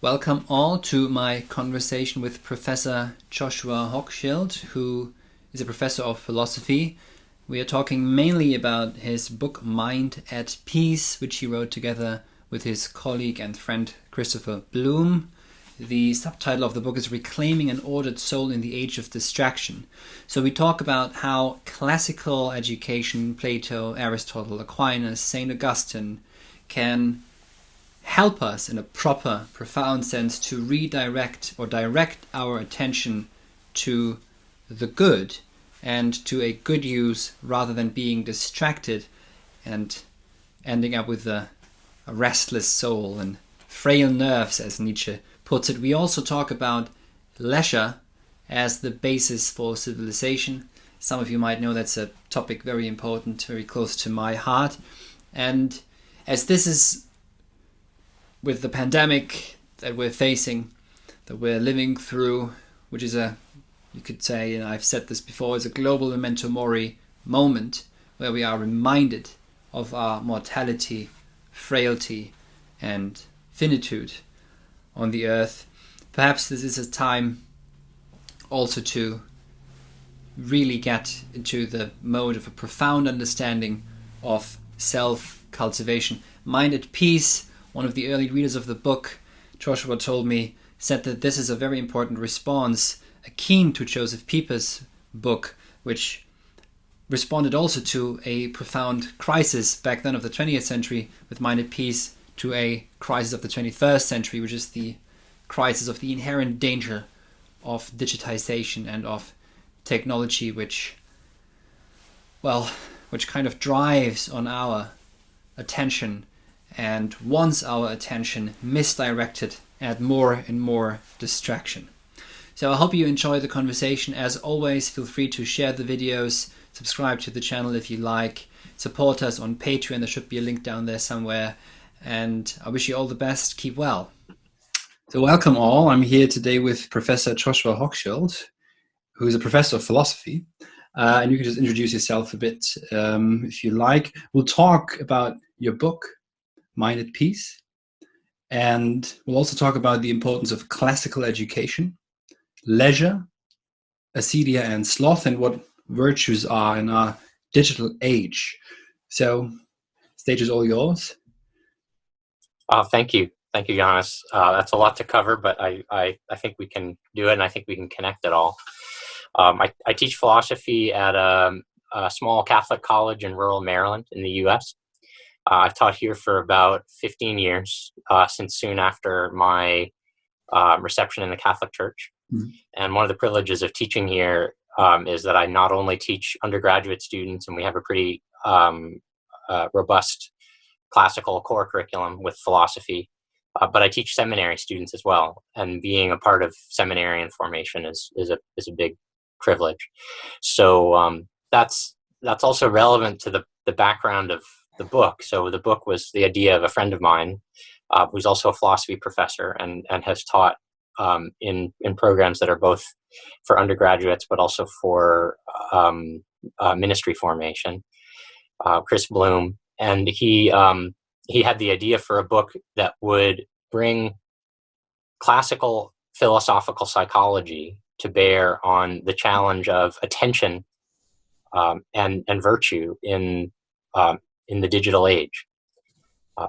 Welcome all to my conversation with Professor Joshua Hochschild, who is a professor of philosophy. We are talking mainly about his book Mind at Peace, which he wrote together with his colleague and friend Christopher Bloom. The subtitle of the book is Reclaiming an Ordered Soul in the Age of Distraction. So we talk about how classical education, Plato, Aristotle, Aquinas, St. Augustine, can help us in a proper, profound sense to redirect or direct our attention to the good and to a good use rather than being distracted and ending up with a restless soul and frail nerves, as Nietzsche puts it. We also talk about leisure as the basis for civilization. Some of you might know that's a topic very important, very close to my heart. And as this is with the pandemic that we're facing, that we're living through, which is you could say, and I've said this before, is a global memento mori moment where we are reminded of our mortality, frailty, and finitude on the earth. Perhaps this is a time also to really get into the mode of a profound understanding of self-cultivation. Mind at Peace, one of the early readers of the book, Joshua told me, said that this is a very important response, akin to Joseph Pieper's book, which responded also to a profound crisis back then of the 20th century with Mind at Peace, to a crisis of the 21st century, which is the crisis of the inherent danger of digitization and of technology, which kind of drives on our attention and wants our attention misdirected at more and more distraction. So I hope you enjoy the conversation. As always, feel free to share the videos, subscribe to the channel if you like, support us on Patreon. There should be a link down there somewhere. And I wish you all the best. Keep well. So welcome all. I'm here today with Professor Joshua Hochschild, who is a professor of philosophy. And you can just introduce yourself a bit if you like. We'll talk about your book, Mind at Peace. And we'll also talk about the importance of classical education, leisure, acedia and sloth, and what virtues are in our digital age. So, stage is all yours. Thank you. Thank you, Johannes. That's a lot to cover, but I think we can do it, and I think we can connect it all. I teach philosophy at a small Catholic college in rural Maryland in the U.S. I've taught here for about 15 years, since soon after my reception in the Catholic Church. Mm-hmm. And one of the privileges of teaching here is that I not only teach undergraduate students, and we have a pretty robust classical core curriculum with philosophy, but I teach seminary students as well. And being a part of seminarian formation is a big privilege. So that's also relevant to the background of the book. So the book was the idea of a friend of mine who's also a philosophy professor and has taught in programs that are both for undergraduates but also for ministry formation, Chris Bloom. And he had the idea for a book that would bring classical philosophical psychology to bear on the challenge of attention and virtue in the digital age.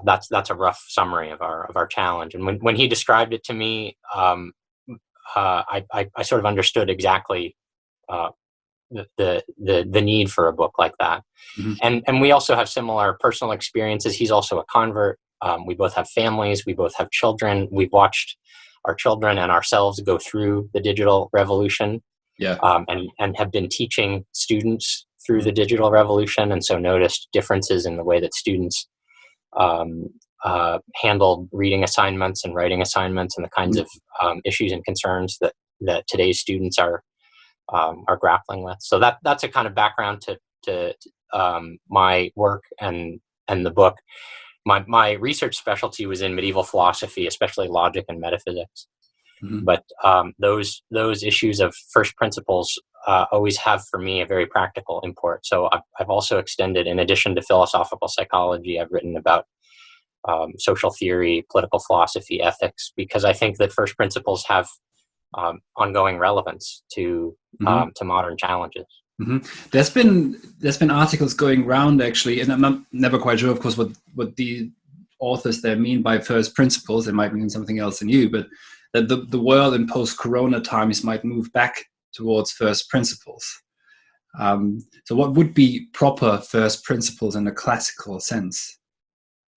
That's a rough summary of our challenge. And when he described it to me, I sort of understood exactly the need for a book like that. Mm-hmm. And we also have similar personal experiences. He's also a convert. We both have families. We both have children. We've watched our children and ourselves go through the digital revolution. Yeah. And have been teaching students through the digital revolution, and so noticed differences in the way that students handled reading assignments and writing assignments and the kinds of issues and concerns that today's students are grappling with. So that's a kind of background to my work and the book. My research specialty was in medieval philosophy, especially logic and metaphysics. Mm-hmm. But those issues of first principles always have for me a very practical import. So I've also extended, in addition to philosophical psychology, I've written about social theory, political philosophy, ethics, because I think that first principles have ongoing relevance to modern challenges. There's been articles going around actually, and I'm never quite sure, of course, what the authors there mean by first principles. It might mean something else in you, but that the world in post-corona times might move back towards first principles. So what would be proper first principles in a classical sense?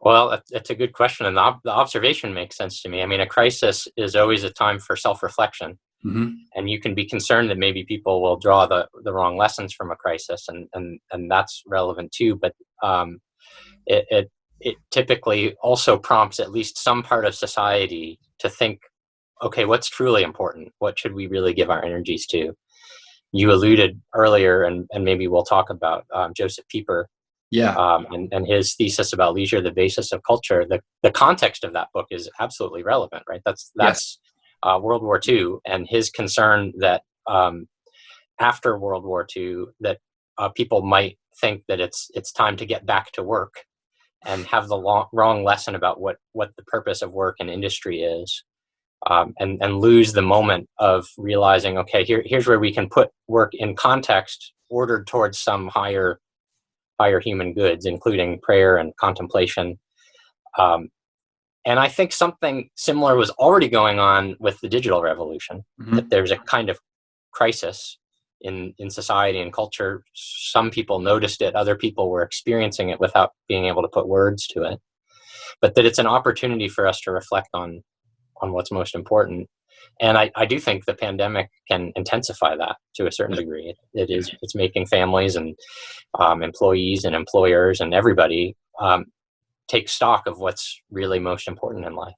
Well, that's a good question, and the observation makes sense to me. I mean, a crisis is always a time for self-reflection, and you can be concerned that maybe people will draw the wrong lessons from a crisis, and that's relevant too. But it typically also prompts at least some part of society to think, okay, what's truly important? What should we really give our energies to? You alluded earlier, and maybe we'll talk about Joseph Pieper. And his thesis about leisure, the basis of culture. The context of that book is absolutely relevant, right? That's World War II, and his concern that after World War II, that people might think that it's time to get back to work, and have the wrong lesson about what the purpose of work and industry is, and lose the moment of realizing, okay, here's where we can put work in context, ordered towards some higher human goods, including prayer and contemplation. And I think something similar was already going on with the digital revolution, that there's a kind of crisis in society and culture. Some people noticed it, other people were experiencing it without being able to put words to it. But that it's an opportunity for us to reflect on what's most important. And I do think the pandemic can intensify that to a certain degree. It's making families and employees and employers and everybody take stock of what's really most important in life.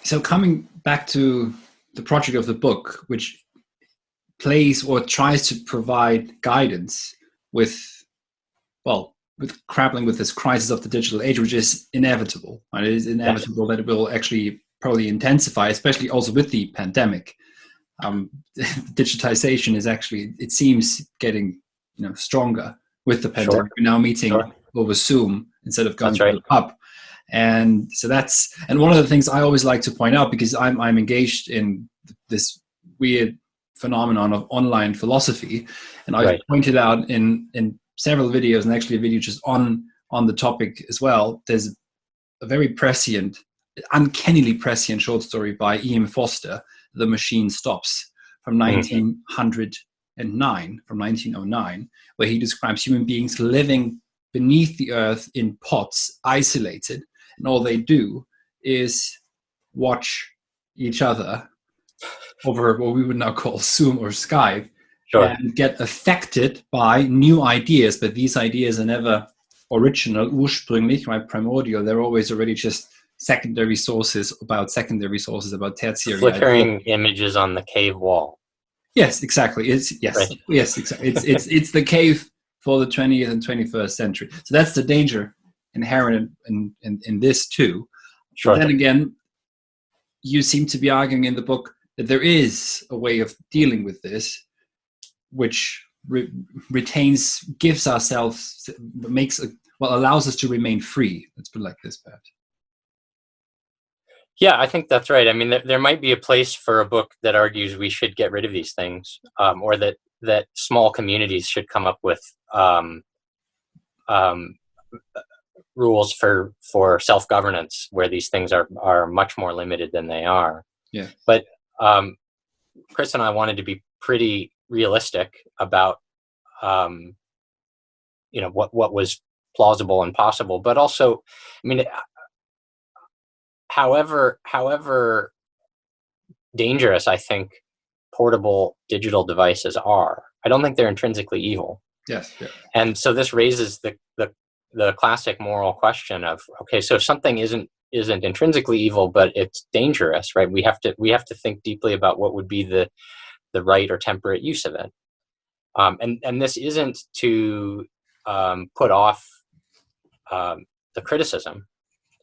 So coming back to the project of the book, which plays or tries to provide guidance with grappling with this crisis of the digital age, which is inevitable. Right? It is inevitable that it will actually probably intensify, especially also with the pandemic. Digitization is actually, it seems, getting stronger with the pandemic. We're now meeting over Zoom instead of going to the pub. And so and one of the things I always like to point out, because I'm engaged in this weird phenomenon of online philosophy, and I pointed out in several videos, and actually a video just on the topic as well, there's a very prescient, uncannily prescient short story by E.M. Foster, The Machine Stops, from 1909, where he describes human beings living beneath the earth in pods, isolated, and all they do is watch each other over what we would now call Zoom or Skype, and get affected by new ideas, but these ideas are never original, ursprünglich, right, primordial. They're always already just secondary sources about tertiary flickering images on the cave wall. Yes, exactly. Yes, exactly. It's the cave for the 20th and 21st century. So that's the danger inherent in this too. But then again, you seem to be arguing in the book that there is a way of dealing with this, which allows us to remain free. Let's put it like this, perhaps. Yeah, I think that's right. I mean, there might be a place for a book that argues we should get rid of these things, or that small communities should come up with rules for self-governance, where these things are much more limited than they are. Yeah. But Chris and I wanted to be pretty realistic about what was plausible and possible, but also, I mean, however dangerous I think portable digital devices are, I don't think they're intrinsically evil. Yes. Yeah. And so this raises the classic moral question of, okay, so if something isn't intrinsically evil, but it's dangerous, right? We have to think deeply about what would be the right or temperate use of it. And this isn't to put off the criticism.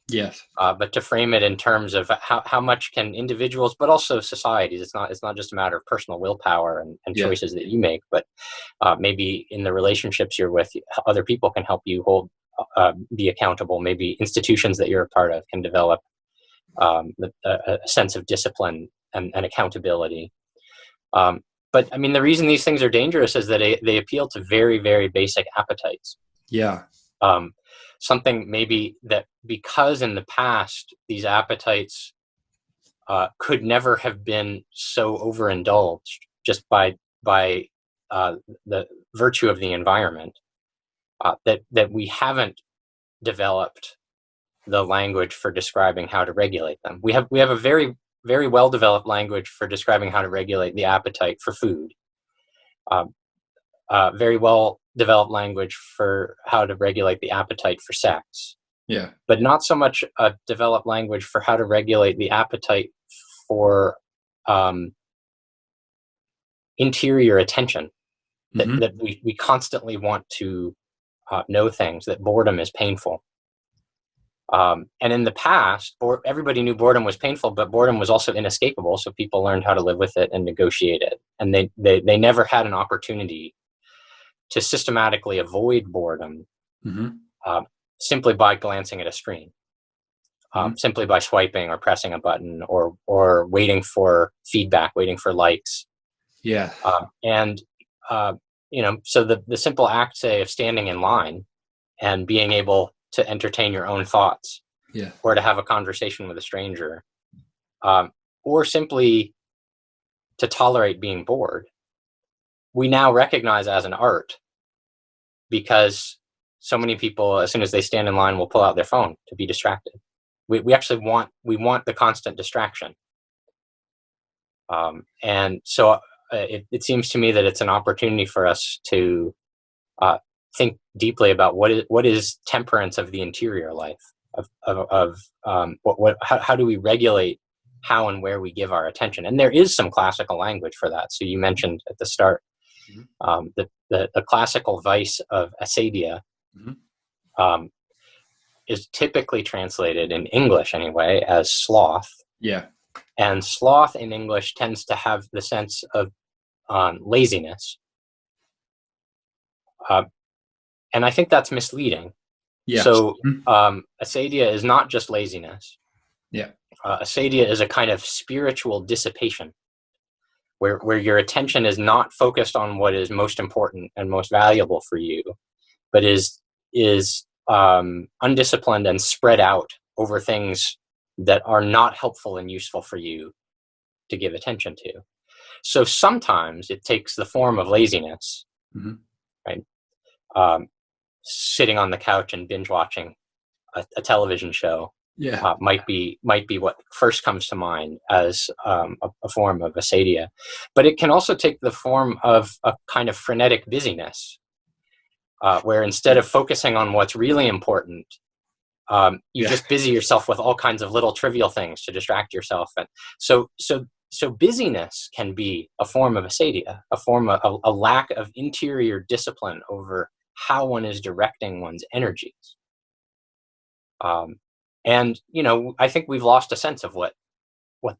Yes. But to frame it in terms of how much can individuals, but also societies, it's not just a matter of personal willpower and choices that you make, but maybe in the relationships you're with, other people can help you hold be accountable. Maybe institutions that you're a part of can develop a sense of discipline and accountability. But I mean, the reason these things are dangerous is that they appeal to very, very basic appetites. Yeah. Something maybe that, because in the past these appetites could never have been so overindulged just by the virtue of the environment, that we haven't developed the language for describing how to regulate them. We have a very, very well developed language for describing how to regulate the appetite for food. Very well developed language for how to regulate the appetite for sex. Yeah. But not so much a developed language for how to regulate the appetite for interior attention. That we constantly want to know things, that boredom is painful. And in the past, everybody knew boredom was painful, but boredom was also inescapable, so people learned how to live with it and negotiate it. And they never had an opportunity to systematically avoid boredom simply by glancing at a screen, simply by swiping or pressing a button or waiting for feedback, waiting for likes. Yeah. So the simple act, say, of standing in line and being able to entertain your own thoughts, or to have a conversation with a stranger, or simply to tolerate being bored, we now recognize as an art, because so many people, as soon as they stand in line, will pull out their phone to be distracted. We actually want the constant distraction. And so it seems to me that it's an opportunity for us to think deeply about what is temperance of the interior life, how do we regulate how and where we give our attention. And there is some classical language for that. So you mentioned at the start the classical vice of acedia is typically translated in English anyway as sloth. Yeah. And sloth in English tends to have the sense of laziness. And I think that's misleading. Yeah. So acedia is not just laziness. Yeah. Acedia is a kind of spiritual dissipation where your attention is not focused on what is most important and most valuable for you, but is undisciplined and spread out over things that are not helpful and useful for you to give attention to. So sometimes it takes the form of laziness, right? Sitting on the couch and binge watching a television show might be what first comes to mind as a form of acedia. But it can also take the form of a kind of frenetic busyness, where instead of focusing on what's really important, you just busy yourself with all kinds of little trivial things to distract yourself. And so busyness can be a form of acedia, a form of a lack of interior discipline over how one is directing one's energies. And I think we've lost a sense of what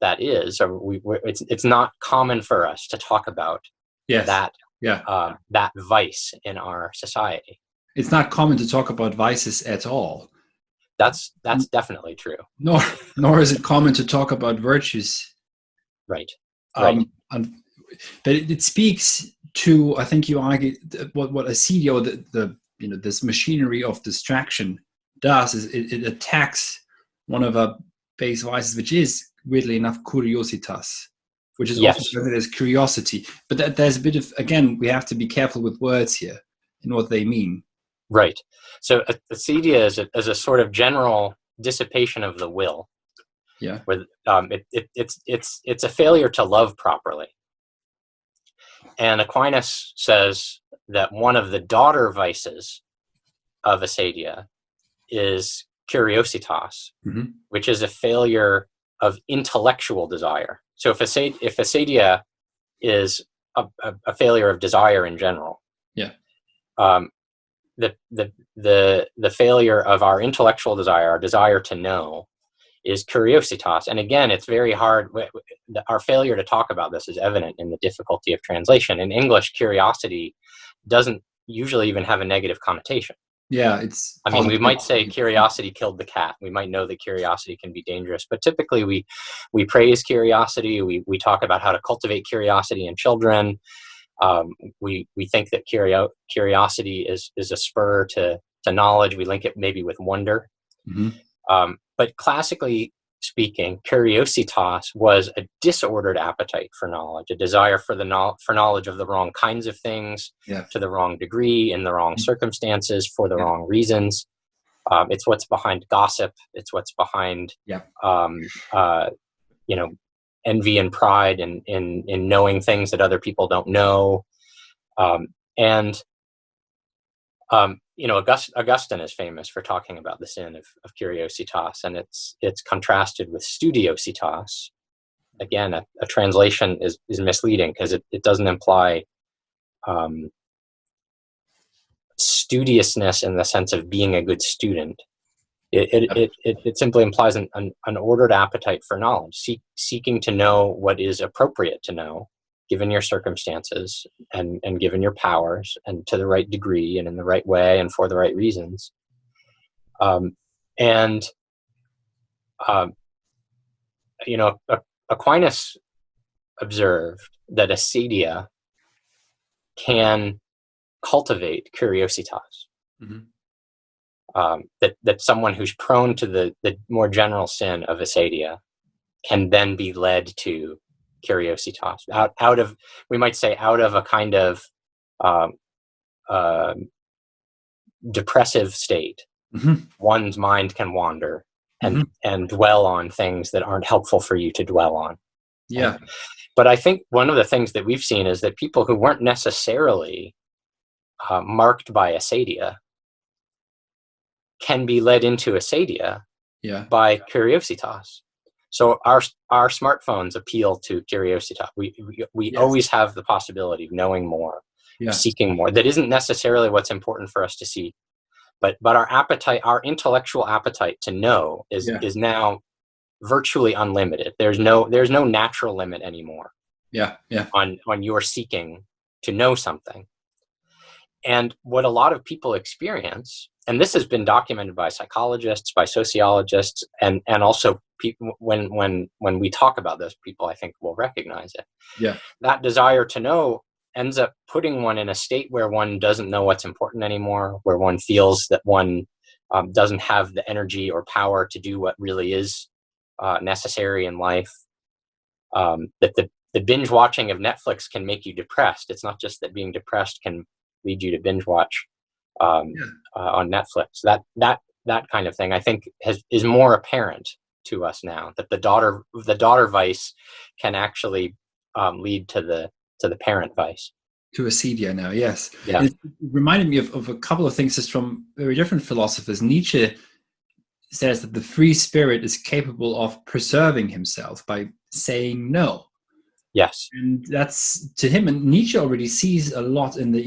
that is, or it's not common for us to talk about that vice in our society. It's not common to talk about vices at all. That's definitely true. Nor is it common to talk about virtues. Right. But it speaks to, I think you argue, what acedia, or this machinery of distraction does is it attacks one of our base vices, which is, weirdly enough, curiositas, which is often presented as curiosity. But there's a bit of, again, we have to be careful with words here and what they mean. Right. So acedia is a sort of general dissipation of the will. Yeah. Where it's a failure to love properly. And Aquinas says that one of the daughter vices of acedia is curiositas, which is a failure of intellectual desire. So if acedia is a failure of desire in general, the failure of our intellectual desire, our desire to know, is curiositas. And again, it's very hard. Our failure to talk about this is evident in the difficulty of translation. In English, curiosity doesn't usually even have a negative connotation. Yeah, it's I mean, we positive. might say curiosity killed the cat. We might know that curiosity can be dangerous, but typically we praise curiosity. We talk about how to cultivate curiosity in children. We think that curiosity is a spur to knowledge. We link it maybe with wonder. But classically speaking, curiositas was a disordered appetite for knowledge, a desire for knowledge of the wrong kinds of things, to the wrong degree, in the wrong circumstances, for the wrong reasons. It's what's behind gossip. It's what's behind, envy and pride in knowing things that other people don't know. Augustine is famous for talking about the sin of curiositas, and it's contrasted with studiositas. Again, a translation is misleading because it doesn't imply studiousness in the sense of being a good student. It simply implies an ordered appetite for knowledge, seeking to know what is appropriate to know, given your circumstances and given your powers, and to the right degree and in the right way and for the right reasons. Aquinas observed that acedia can cultivate curiositas. That someone who's prone to the more general sin of acedia can then be led to curiositas out of, we might say, out of a kind of depressive state. One's mind can wander and dwell on things that aren't helpful for you to dwell on. Yeah. But I think one of the things that we've seen is that people who weren't necessarily marked by acedia can be led into acedia by curiositas. So our smartphones appeal to curiositas. We always have the possibility of knowing more, seeking more. That isn't necessarily what's important for us to see, but our appetite, our intellectual appetite to know is now virtually unlimited. There's no natural limit anymore. On your seeking to know something. And what a lot of people experience, and this has been documented by psychologists, by sociologists, and also people, when we talk about those, people I think will recognize it. That desire to know ends up putting one in a state where one doesn't know what's important anymore, where one feels that one doesn't have the energy or power to do what really is necessary in life. That the binge watching of Netflix can make you depressed. It's not just that being depressed can lead you to binge watch on Netflix. That kind of thing, I think, is more apparent to us now. That the daughter vice can actually lead to the parent vice. To acedia now, yes. Yeah. It reminded me of a couple of things just from very different philosophers. Nietzsche says that the free spirit is capable of preserving himself by saying no. Yes. And that's to him, and Nietzsche already sees a lot in the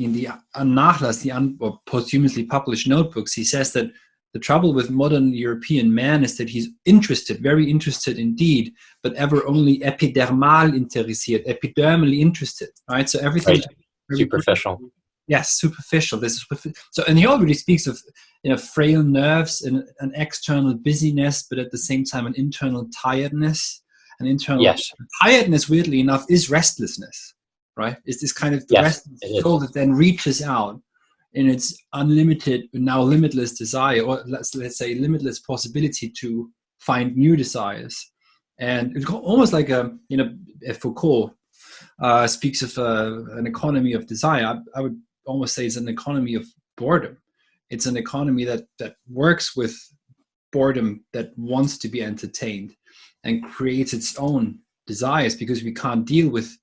Nachlass, or posthumously published notebooks. He says that the trouble with modern European man is that he's interested, very interested indeed, but ever only epidermal interessiert, epidermally interested, right? So everything superficial. Yes, superficial. So, and he already speaks of frail nerves and an external busyness, but at the same time an internal tiredness. An internal tiredness, weirdly enough, is restlessness, right? It's this kind of the restless soul that then reaches out in its unlimited, now limitless desire, or let's say limitless possibility to find new desires. And it's almost like Foucault speaks of an economy of desire. I would almost say it's an economy of boredom. It's an economy that works with boredom, that wants to be entertained and creates its own desires, because we can't deal with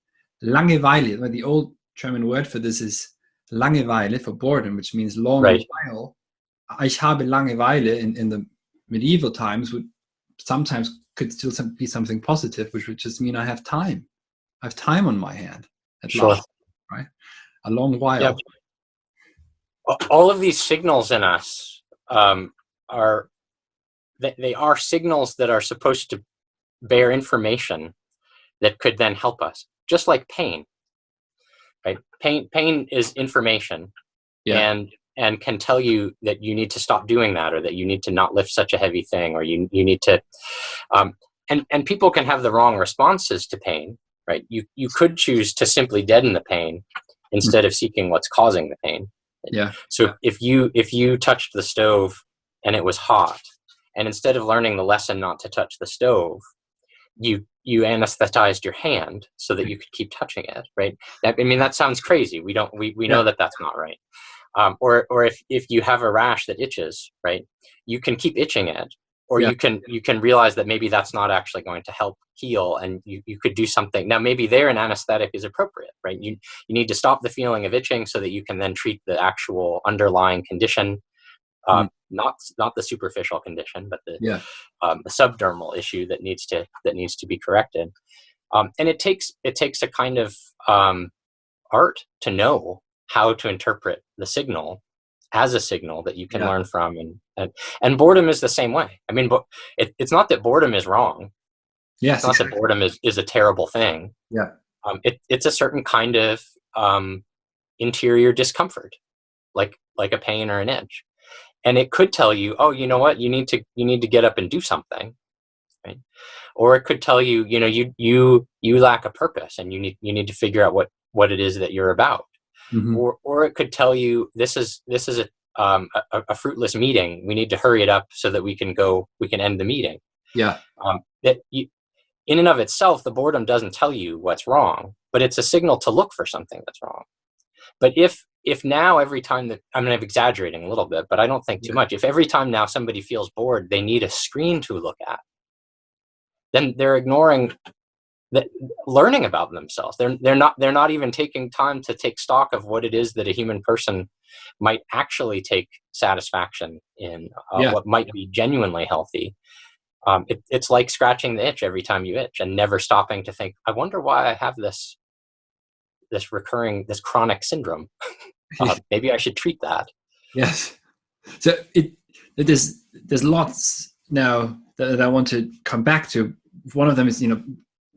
Langeweile. The old German word for this is Langeweile, for boredom, which means long while. Ich habe Langeweile in the medieval times would sometimes could still be something positive, which would just mean I have time. I have time on my hand at last, right? A long while. Yep. All of these signals in us are signals that are supposed to bear information that could then help us, just like pain, right? Pain is information, and and can tell you that you need to stop doing that, or that you need to not lift such a heavy thing, or you need to, and people can have the wrong responses to pain, right? You could choose to simply deaden the pain instead of seeking what's causing the pain. Yeah. So if you touched the stove and it was hot, and instead of learning the lesson not to touch the stove, you anesthetized your hand so that you could keep touching it, right? I mean, that sounds crazy. We know that that's not right. Or if you have a rash that itches, right, you can keep itching it, or you can realize that maybe that's not actually going to help heal, and you could do something. Now, maybe there an anesthetic is appropriate, right? You need to stop the feeling of itching so that you can then treat the actual underlying condition, not the superficial condition, but the subdermal issue that needs to be corrected. And it takes a kind of art to know how to interpret the signal as a signal that you can learn from, and boredom is the same way. I mean, it's not that boredom is wrong. Yes, it's not that boredom is a terrible thing. It's a certain kind of interior discomfort, like a pain or an itch, and it could tell you, oh, you know what, you need to get up and do something, right? Or it could tell you, you lack a purpose, and you need to figure out what it is that you're about. Or it could tell you, this is a fruitless meeting. We need to hurry it up so that we can end the meeting. In and of itself, the boredom doesn't tell you what's wrong, but it's a signal to look for something that's wrong. But if now every time that, I mean, I'm exaggerating a little bit, but I don't think too much. If every time now somebody feels bored, they need a screen to look at, then they're ignoring learning about themselves. They're not even taking time to take stock of what it is that a human person might actually take satisfaction in, what might be genuinely healthy. It's like scratching the itch every time you itch, and never stopping to think, I wonder why I have this chronic syndrome. Maybe I should treat that. Yes. So there's lots now that I want to come back to. One of them is,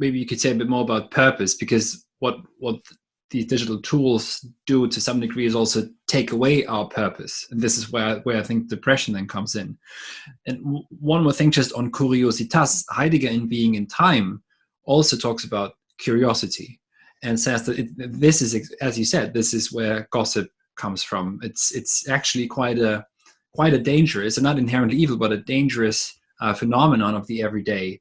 maybe you could say a bit more about purpose, because what these digital tools do to some degree is also take away our purpose. And this is where I think depression then comes in. And one more thing just on curiositas, Heidegger in Being in Time also talks about curiosity and says that this is, as you said, this is where gossip comes from. It's actually quite a dangerous, and not inherently evil, but a dangerous phenomenon of the everyday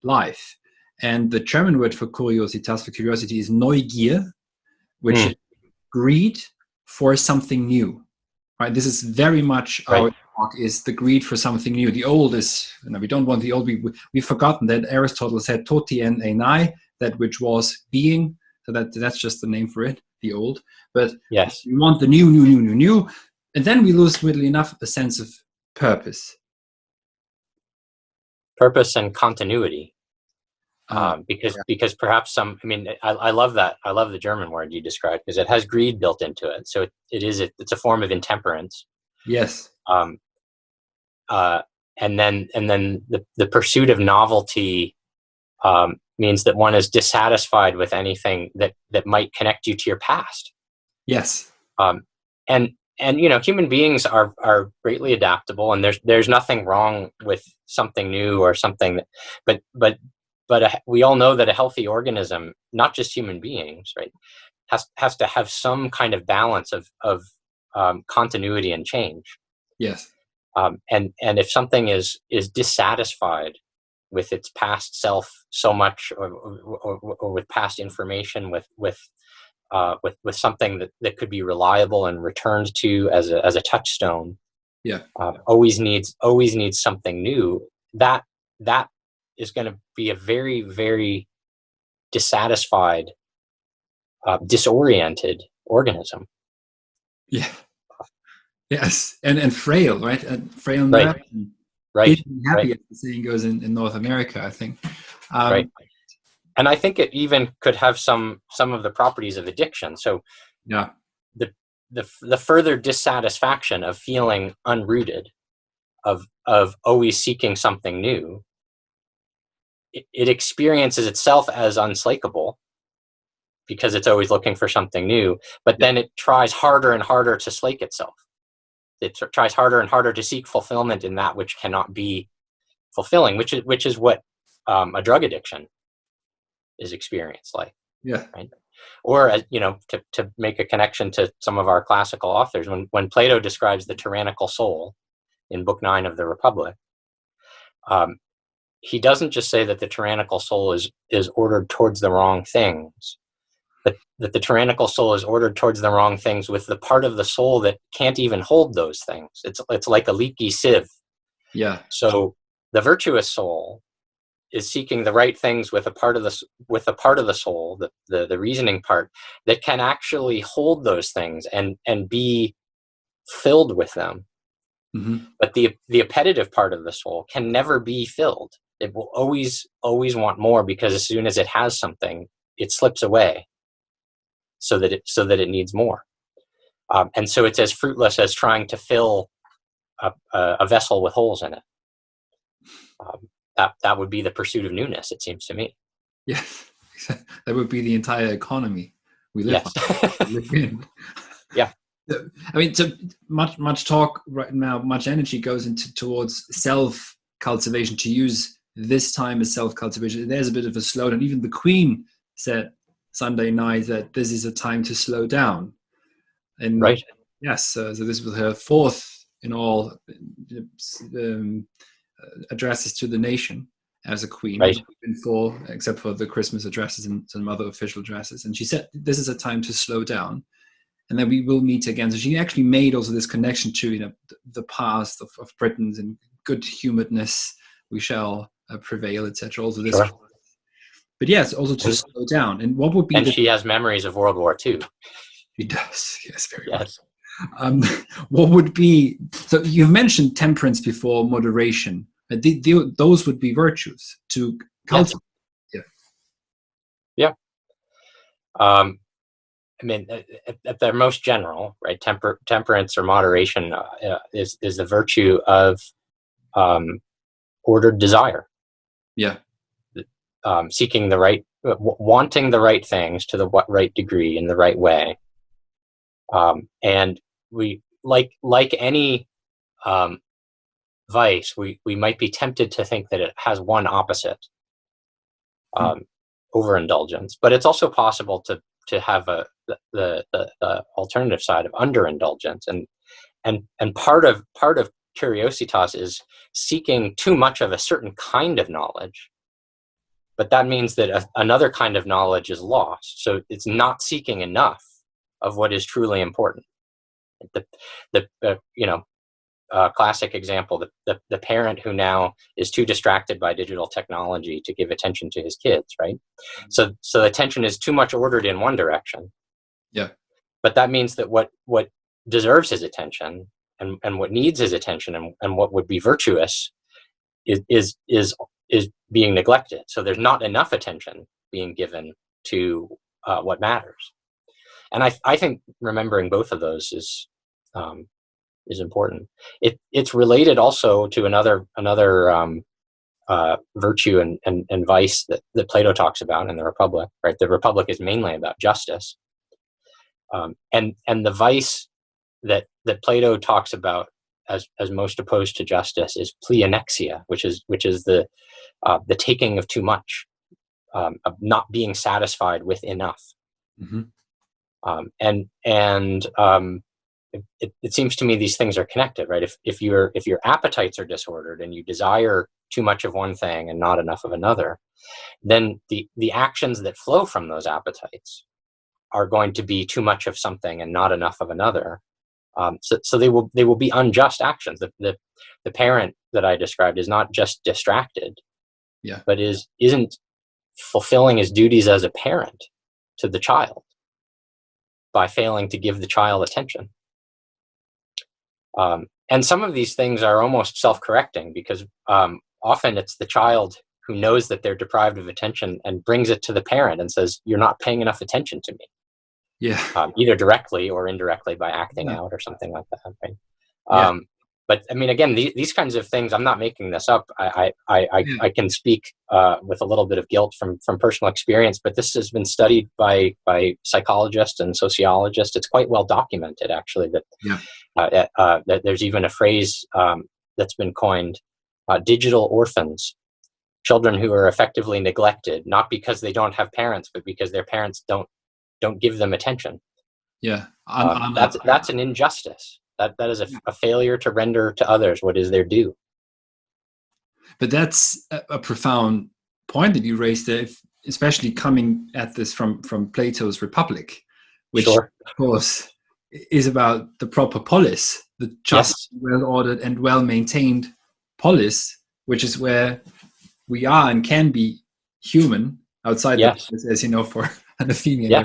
life. And the German word for curiositas, for curiosity, is Neugier, which is greed for something new. Right? This is very much our talk, is the greed for something new. The old is, we don't want the old. We've forgotten that Aristotle said toti en enai, that which was being. So that's just the name for it, the old. But yes, we want the new. And then we lose, weirdly enough, a sense of purpose. Purpose and continuity. Because perhaps I love that. I love the German word you described, because it has greed built into it. So it's a form of intemperance. Yes. And then the pursuit of novelty means that one is dissatisfied with anything that might connect you to your past. Yes. And human beings are greatly adaptable, and there's nothing wrong with something new or something but we all know that a healthy organism, not just human beings, right, has to have some kind of balance of continuity and change. Yes. And if something is dissatisfied with its past self so much, or with past information, with something that could be reliable and returned to as a touchstone, always needs something new, that is going to be a very, very dissatisfied, disoriented organism. Yeah. Yes. And frail, right? And frail, right. Right. Happy, as the saying goes in North America, I think. Right. And I think it even could have some of the properties of addiction. So the further dissatisfaction of feeling unrooted, of always seeking something new, it experiences itself as unslakable, because it's always looking for something new, but then it tries harder and harder to slake itself. It tries harder and harder to seek fulfillment in that which cannot be fulfilling, which is what a drug addiction is experienced like. Yeah. Right. Or, to make a connection to some of our classical authors, when Plato describes the tyrannical soul in Book 9 of the Republic, he doesn't just say that the tyrannical soul is ordered towards the wrong things, but that the tyrannical soul is ordered towards the wrong things with the part of the soul that can't even hold those things. It's like a leaky sieve. Yeah. So the virtuous soul is seeking the right things with a part of the soul, the reasoning part, that can actually hold those things and be filled with them. Mm-hmm. But the appetitive part of the soul can never be filled. It will always want more, because as soon as it has something, it slips away, so that it needs more. And so it's as fruitless as trying to fill a vessel with holes in it. That would be the pursuit of newness, it seems to me. Yes, that would be the entire economy we live on. Live in. Yeah. I mean, so much talk right now, much energy goes towards self-cultivation, to use this time as self-cultivation. There's a bit of a slowdown. Even the Queen said Sunday night that this is a time to slow down. And right. Yes, so this was her fourth in all addresses to the nation as a queen. Right. Been four, except for the Christmas addresses and some other official addresses. And she said this is a time to slow down, and then we will meet again. So she actually made also this connection to the past of Britons and good humoredness. We shall prevail, etc. Also this. Sure. But yes, also to slow down. And what would be? And she has memories of World War II. She does, yes, very yes. much. What would be? So you mentioned temperance before, moderation. Those would be virtues to cultivate. Yeah. I mean, at their most general, right? Temperance or moderation is the virtue of ordered desire. Yeah. Seeking the right, wanting the right things to the right degree in the right way. And we like any vice, we might be tempted to think that it has one opposite, overindulgence. But it's also possible to have the alternative side of underindulgence, and part of curiositas is seeking too much of a certain kind of knowledge. But that means that another kind of knowledge is lost. So it's not seeking enough of what is truly important. Classic example: the parent who now is too distracted by digital technology to give attention to his kids, right? So attention is too much ordered in one direction. Yeah. But that means that what deserves his attention and what needs his attention and what would be virtuous is being neglected. So there's not enough attention being given to what matters. And I think remembering both of those is important. It's related also to another virtue and vice that Plato talks about in the Republic. Right, the Republic is mainly about justice, and the vice that Plato talks about as most opposed to justice is pleonexia, which is the taking of too much, of not being satisfied with enough. Mm-hmm. It seems to me these things are connected, right? If your appetites are disordered and you desire too much of one thing and not enough of another, then the actions that flow from those appetites are going to be too much of something and not enough of another. So they will be unjust actions. The parent that I described is not just distracted, but isn't fulfilling his duties as a parent to the child by failing to give the child attention. And some of these things are almost self-correcting, because often it's the child who knows that they're deprived of attention and brings it to the parent and says, "You're not paying enough attention to me." Yeah. Either directly or indirectly by acting out or something like that. Right? but I mean, again, these kinds of things, I'm not making this up. I can speak with a little bit of guilt from personal experience, but this has been studied by psychologists and sociologists. It's quite well documented, actually, that there's even a phrase that's been coined, digital orphans, children who are effectively neglected, not because they don't have parents, but because their parents don't give them attention. Yeah, that's an injustice. That is a failure to render to others what is their due. But that's a profound point that you raised there, especially coming at this from Plato's Republic, which Sure. of course is about the proper polis, the just, well-ordered and well-maintained polis, which is where we are and can be human outside the polis, as you know, for an Athenian,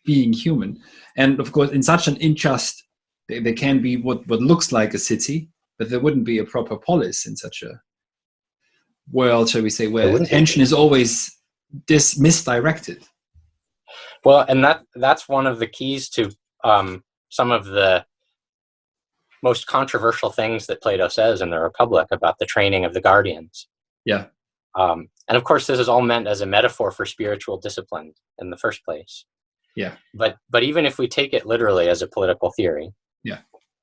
being human. And of course, in such an unjust, there can be what looks like a city, but there wouldn't be a proper polis in such a world, shall we say, where attention is always misdirected. Well, and that's one of the keys to some of the most controversial things that Plato says in the Republic about the training of the guardians. Yeah. And of course, this is all meant as a metaphor for spiritual discipline in the first place. Yeah. But even if we take it literally as a political theory,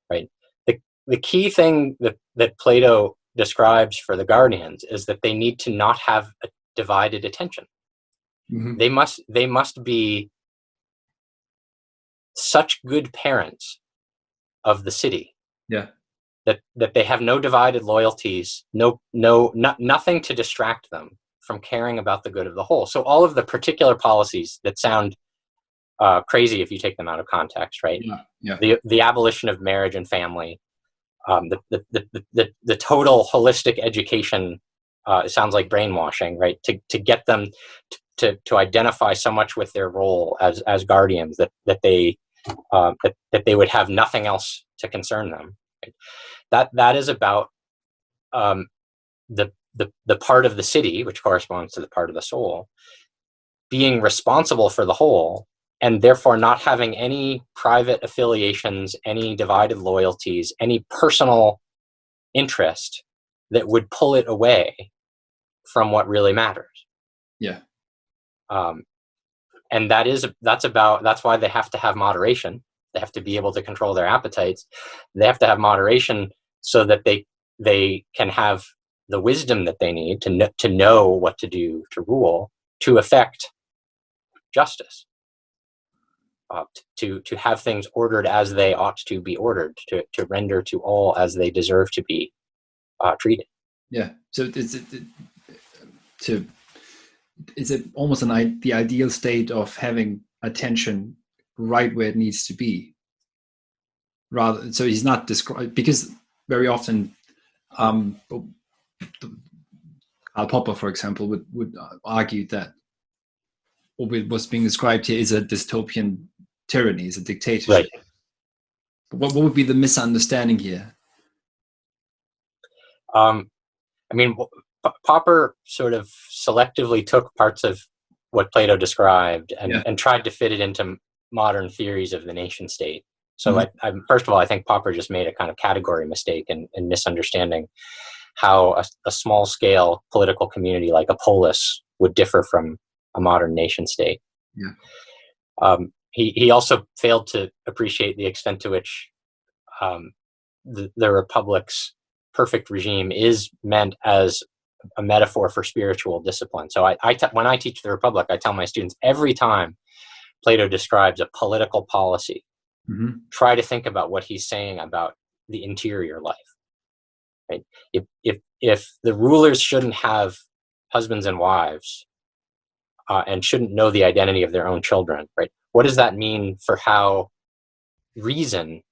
right, the key thing that Plato describes for the guardians is that they need to not have a divided attention. Mm-hmm. They must be such good parents of the city that they have no divided loyalties, nothing to distract them from caring about the good of the whole. So all of the particular policies that sound crazy if you take them out of context, right? The abolition of marriage and family, the total holistic education, it sounds like brainwashing, right? To get them to identify so much with their role as guardians that they would have nothing else to concern them. Right? That is about the part of the city, which corresponds to the part of the soul, being responsible for the whole, and therefore not having any private affiliations, any divided loyalties, any personal interest that would pull it away from what really matters. Yeah. And that's why they have to have moderation. They have to be able to control their appetites. They have to have moderation so that they can have the wisdom that they need to know what to do to rule, to effect justice, to have things ordered as they ought to be ordered, to render to all as they deserve to be treated. Yeah. So it's almost the ideal state of having attention right where it needs to be. Rather, so he's not described, because very often Karl Popper, for example, would argue that what's being described here is a dystopian tyranny, is a dictatorship. Right. What would be the misunderstanding here? I mean, Popper sort of selectively took parts of what Plato described and tried to fit it into modern theories of the nation state. So first of all, I think Popper just made a kind of category mistake in misunderstanding how a small scale political community like a polis would differ from a modern nation state. Yeah. He also failed to appreciate the extent to which the Republic's perfect regime is meant as a metaphor for spiritual discipline. So when I teach the Republic, I tell my students, every time Plato describes a political policy, try to think about what he's saying about the interior life. Right? If the rulers shouldn't have husbands and wives and shouldn't know the identity of their own children, right? What does that mean for how reason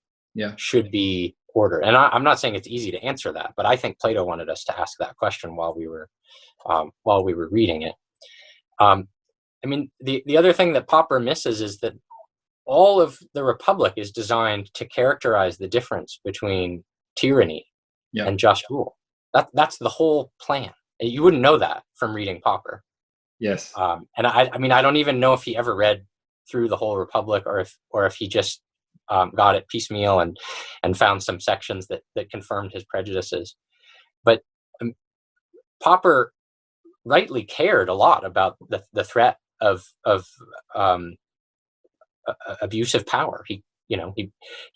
should be ordered? And I'm not saying it's easy to answer that, but I think Plato wanted us to ask that question while we were reading it. I mean, the other thing that Popper misses is that all of the Republic is designed to characterize the difference between tyranny and just rule. That's the whole plan. You wouldn't know that from reading Popper. Yes. And I mean, I don't even know if he ever read through the whole Republic, or if he just got it piecemeal and found some sections that confirmed his prejudices. But Popper rightly cared a lot about the threat of abusive power. He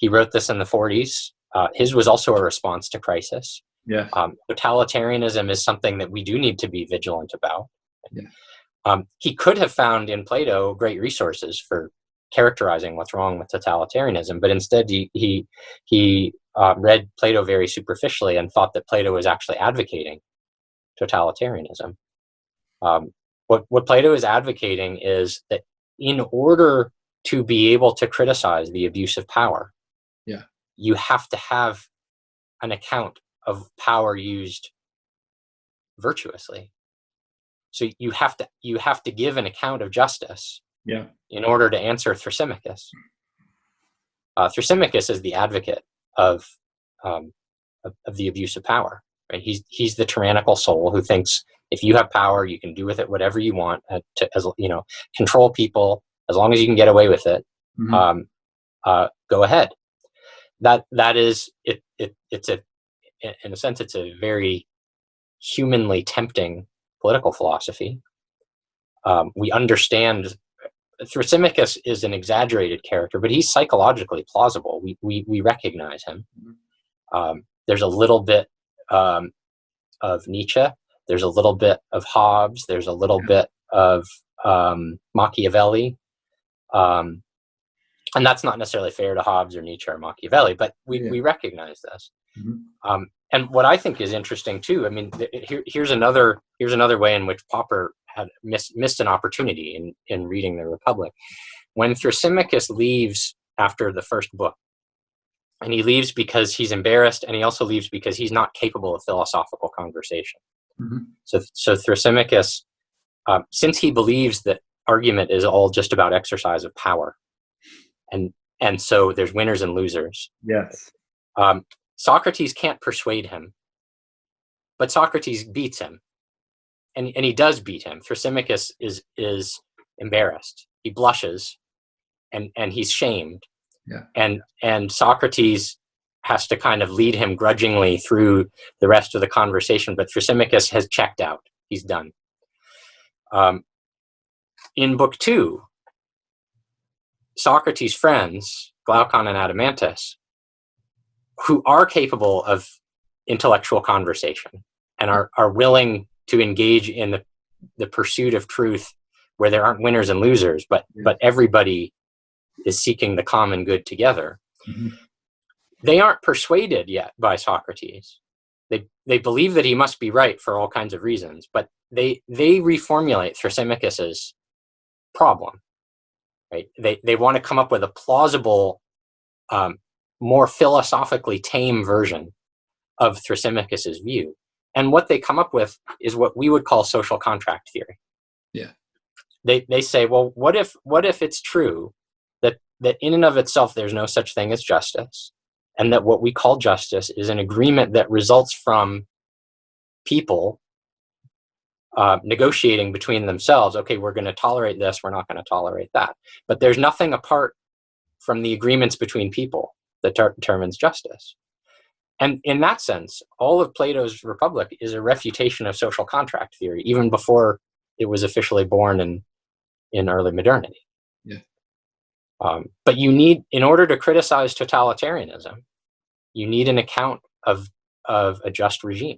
wrote this in the 40s. His was also a response to crisis. Yeah. Totalitarianism is something that we do need to be vigilant about. Yeah. He could have found in Plato great resources for characterizing what's wrong with totalitarianism, but instead he read Plato very superficially and thought that Plato was actually advocating totalitarianism. What Plato is advocating is that in order to be able to criticize the abuse of power, you have to have an account of power used virtuously. So you have to give an account of justice in order to answer Thrasymachus. Thrasymachus is the advocate of the abuse of power. Right? He's the tyrannical soul who thinks if you have power, you can do with it whatever you want to control people as long as you can get away with it. Go ahead. That is it. It's in a sense, it's a very humanly tempting political philosophy. We understand Thrasymachus is an exaggerated character, but he's psychologically plausible. We recognize him. There's a little bit of Nietzsche. There's a little bit of Hobbes. There's a little bit of Machiavelli. And that's not necessarily fair to Hobbes or Nietzsche or Machiavelli, but we recognize this. And what I think is interesting too, I mean, here's another way in which Popper had missed an opportunity in reading the Republic. When Thrasymachus leaves after the first book, and he leaves because he's embarrassed, and he also leaves because he's not capable of philosophical conversation. So Thrasymachus, since he believes that argument is all just about exercise of power, and so there's winners and losers. Yes. Socrates can't persuade him, but Socrates beats him, and he does beat him. Thrasymachus is embarrassed. He blushes, and he's shamed. And Socrates has to kind of lead him grudgingly through the rest of the conversation, but Thrasymachus has checked out. He's done. In book 2, Socrates' friends, Glaucon and Adeimantus, who are capable of intellectual conversation and are willing to engage in the pursuit of truth where there aren't winners and losers, but everybody is seeking the common good together. They aren't persuaded yet by Socrates. They believe that he must be right for all kinds of reasons, but they reformulate Thrasymachus's problem. Right? They want to come up with a plausible, more philosophically tame version of Thrasymachus's view. And what they come up with is what we would call social contract theory. They say, well, what if it's true that in and of itself there's no such thing as justice, and that what we call justice is an agreement that results from people negotiating between themselves. Okay, we're going to tolerate this, we're not going to tolerate that. But there's nothing apart from the agreements between people that determines justice. And in that sense, all of Plato's Republic is a refutation of social contract theory, even before it was officially born in early modernity. But you need, in order to criticize totalitarianism, you need an account of a just regime.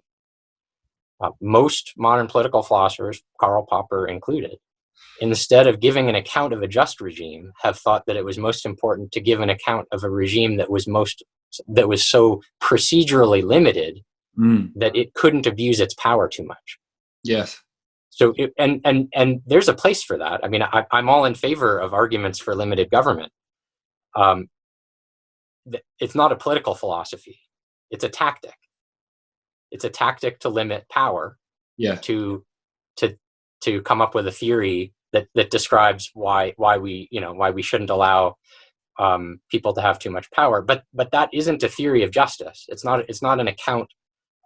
Most modern political philosophers, Karl Popper included, instead of giving an account of a just regime, have thought that it was most important to give an account of a regime that was so procedurally limited that it couldn't abuse its power too much. Yes. So and there's a place for that. I mean, I'm all in favor of arguments for limited government. It's not a political philosophy; it's a tactic. It's a tactic to limit power. To come up with a theory that describes why we shouldn't allow people to have too much power. But that isn't a theory of justice. It's not an account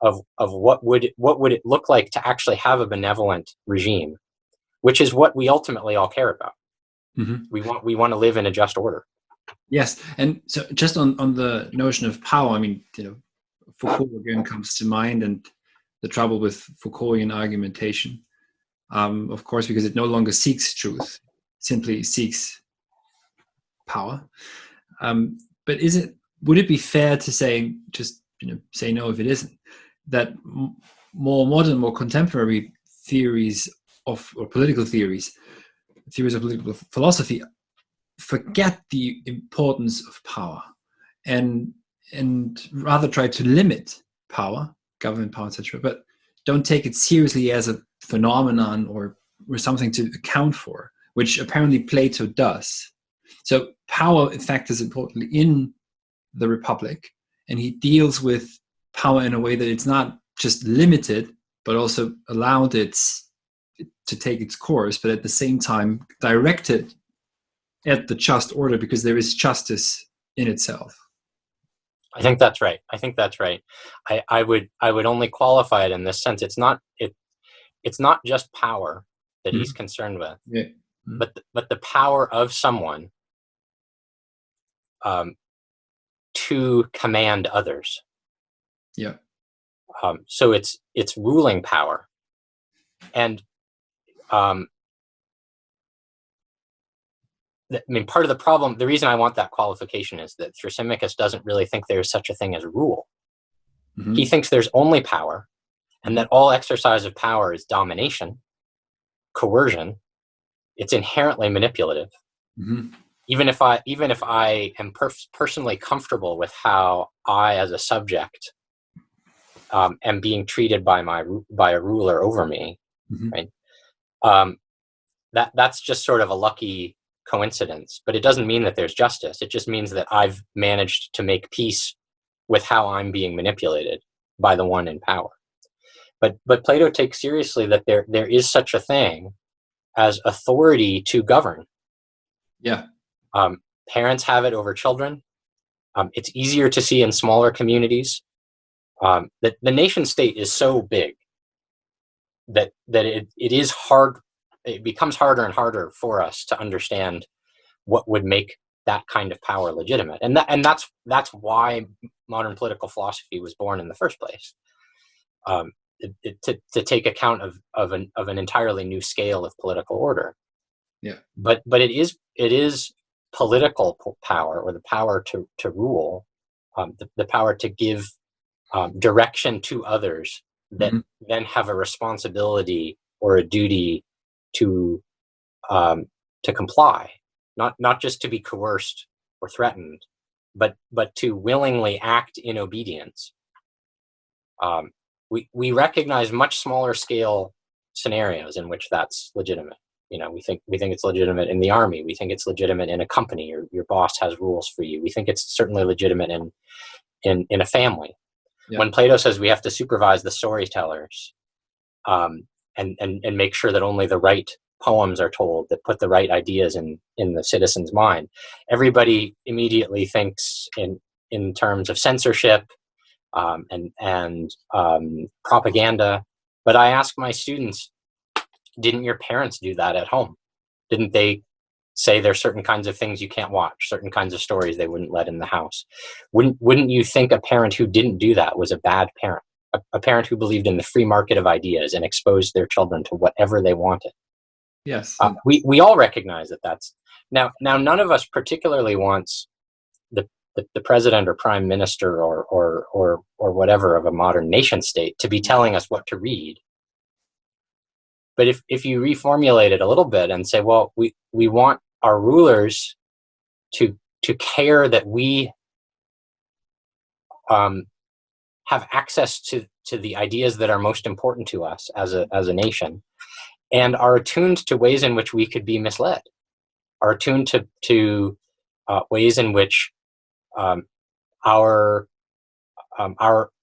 of what would it look like to actually have a benevolent regime, which is what we ultimately all care about. We want to live in a just order. Yes, and so just on the notion of power, I mean, Foucault again comes to mind, and the trouble with Foucaultian argumentation, of course, because it no longer seeks truth, simply seeks power. But would it be fair to say, just say no if it isn't, that more modern, more contemporary theories or political theories of political philosophy forget the importance of power and rather try to limit power, government power, etc., but don't take it seriously as a phenomenon or something to account for, which apparently Plato does. So power, in fact, is important in the Republic, and he deals with power in a way that it's not just limited, but also allowed it to take its course, but at the same time directed at the just order, because there is justice in itself. I think that's right. I would only qualify it in this sense. It's not just power that he's concerned with, but the power of someone to command others. Yeah. So it's ruling power, and I mean, part of the problem, the reason I want that qualification is that Thrasymachus doesn't really think there's such a thing as rule. Mm-hmm. He thinks there's only power, and that all exercise of power is domination, coercion. It's inherently manipulative. Mm-hmm. Even if I am personally comfortable with how I, as a subject, am being treated by a ruler over me, mm-hmm. right? That's just sort of a lucky coincidence, but it doesn't mean that there's justice. It just means that I've managed to make peace with how I'm being manipulated by the one in power. But Plato takes seriously that there is such a thing as authority to govern. Yeah. Parents have it over children. It's easier to see in smaller communities. That the nation state is so big that it is hard. It becomes harder and harder for us to understand what would make that kind of power legitimate, and that's why modern political philosophy was born in the first place, to take account of an entirely new scale of political order. Yeah, but it is political power, or the power to rule, the power to give direction to others that mm-hmm. then have a responsibility or a duty to comply, not just to be coerced or threatened, but to willingly act in obedience. We recognize much smaller scale scenarios in which that's legitimate. We think it's legitimate in the army. We think it's legitimate in a company. Your boss has rules for you. We think it's certainly legitimate in a family. Yeah. When Plato says we have to supervise the storytellers, and make sure that only the right poems are told that put the right ideas in the citizen's mind, everybody immediately thinks in terms of censorship and propaganda. But I ask my students, didn't your parents do that at home? Didn't they say there's certain kinds of things you can't watch, certain kinds of stories they wouldn't let in the house? Wouldn't you think a parent who didn't do that was a bad parent? A parent who believed in the free market of ideas and exposed their children to whatever they wanted. Yes. We all recognize that's now none of us particularly wants the president or prime minister or whatever of a modern nation state to be telling us what to read. But if you reformulate it a little bit and say, well, we want our rulers to care that we have access to the ideas that are most important to us as a nation, and are attuned to ways in which we could be misled, are attuned to ways in which our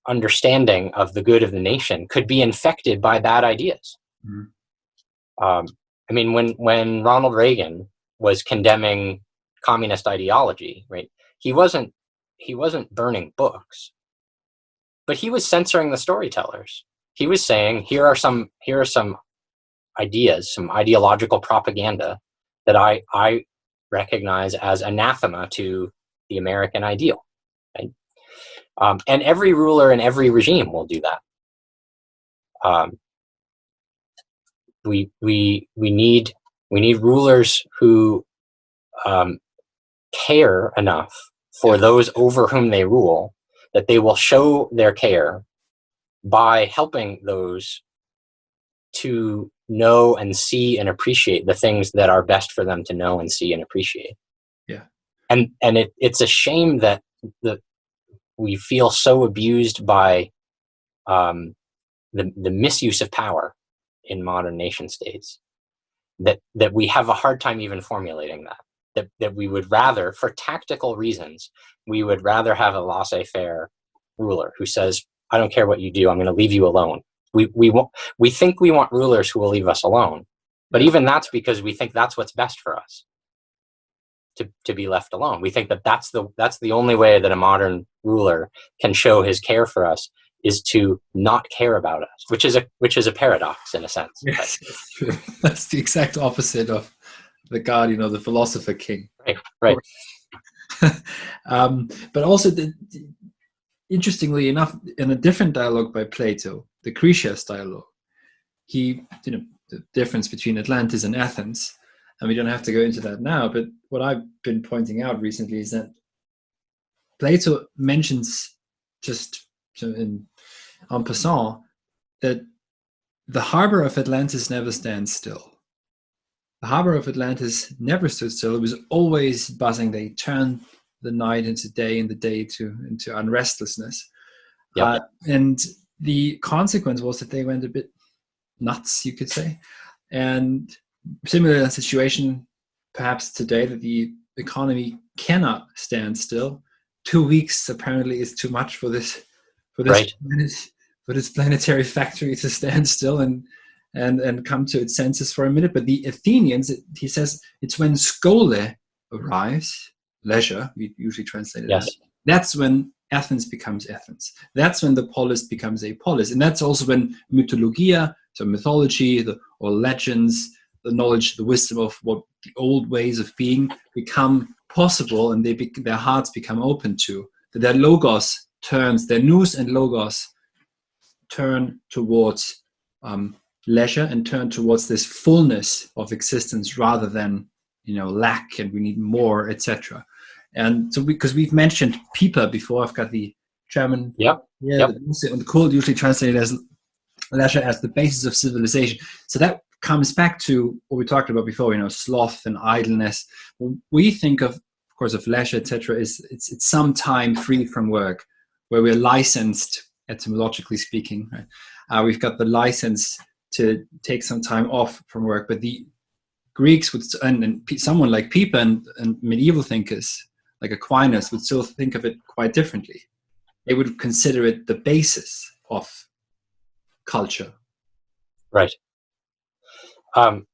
understanding of the good of the nation could be infected by bad ideas. Mm-hmm. I mean, when Ronald Reagan was condemning communist ideology, right? He wasn't burning books, but he was censoring the storytellers. He was saying, here are some ideas, some ideological propaganda that I recognize as anathema to the American ideal. Right? And every ruler in every regime will do that. We need rulers who care enough for those over whom they rule that they will show their care by helping those to know and see and appreciate the things that are best for them to know and see and appreciate. Yeah. And it's a shame that we feel so abused by the misuse of power in modern nation states that we have a hard time even formulating that we would rather, for tactical reasons, we would rather have a laissez-faire ruler who says, I don't care what you do, I'm going to leave you alone. We think we want rulers who will leave us alone, but even that's because we think that's what's best for us, to be left alone. We think that that's the only way that a modern ruler can show his care for us, is to not care about us, which is a paradox in a sense. Yes, that's true. That's the exact opposite of the guardian or the philosopher king. Right. But also, interestingly enough, in a different dialogue by Plato, the Critias dialogue, the difference between Atlantis and Athens, and we don't have to go into that now, but what I've been pointing out recently is that Plato mentions, just en passant, that the harbor of Atlantis never stands still. The harbor of Atlantis never stood still. It was always buzzing. They turned the night into day and the day into unrestlessness. Yep. And the consequence was that they went a bit nuts, you could say. And similar situation perhaps today, that the economy cannot stand still. 2 weeks apparently is too much for this Right. for this planetary factory to stand still and come to its senses for a minute. But the Athenians, he says, it's when skole arrives, leisure, we usually translate it as, that's when Athens becomes Athens. That's when the polis becomes a polis. And that's also when mythologia, so mythology, or legends, the knowledge, the wisdom of what the old ways of being become possible, and their hearts become open to. That their logos turns, their nous and logos turn towards leisure and turn towards this fullness of existence rather than lack and we need more, etc. And so because we've mentioned Pieper before, I've got the German, the quote usually translated as leisure as the basis of civilization. So that comes back to what we talked about before, sloth and idleness. When we think of course, of leisure, etc., it's some time free from work, where we're licensed, etymologically speaking. Right? We've got the license to take some time off from work, but the Greeks would, and someone like Pieper and medieval thinkers like Aquinas would still think of it quite differently. They would consider it the basis of culture. Right. And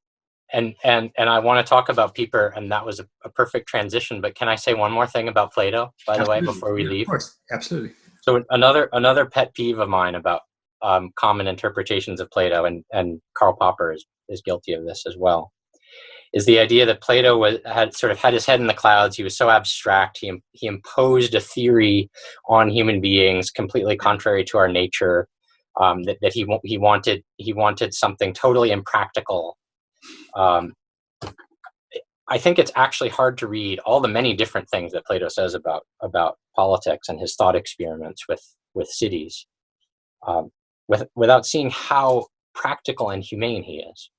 I want to talk about Pieper, and that was a perfect transition. But can I say one more thing about Plato, by the way, before we leave? Of course, absolutely. So another pet peeve of mine about common interpretations of Plato, and Karl Popper is guilty of this as well, is the idea that Plato had his head in the clouds. He was so abstract. He imposed a theory on human beings completely contrary to our nature. That he wanted something totally impractical. I think it's actually hard to read all the many different things that Plato says about politics and his thought experiments with cities, without seeing how practical and humane he is.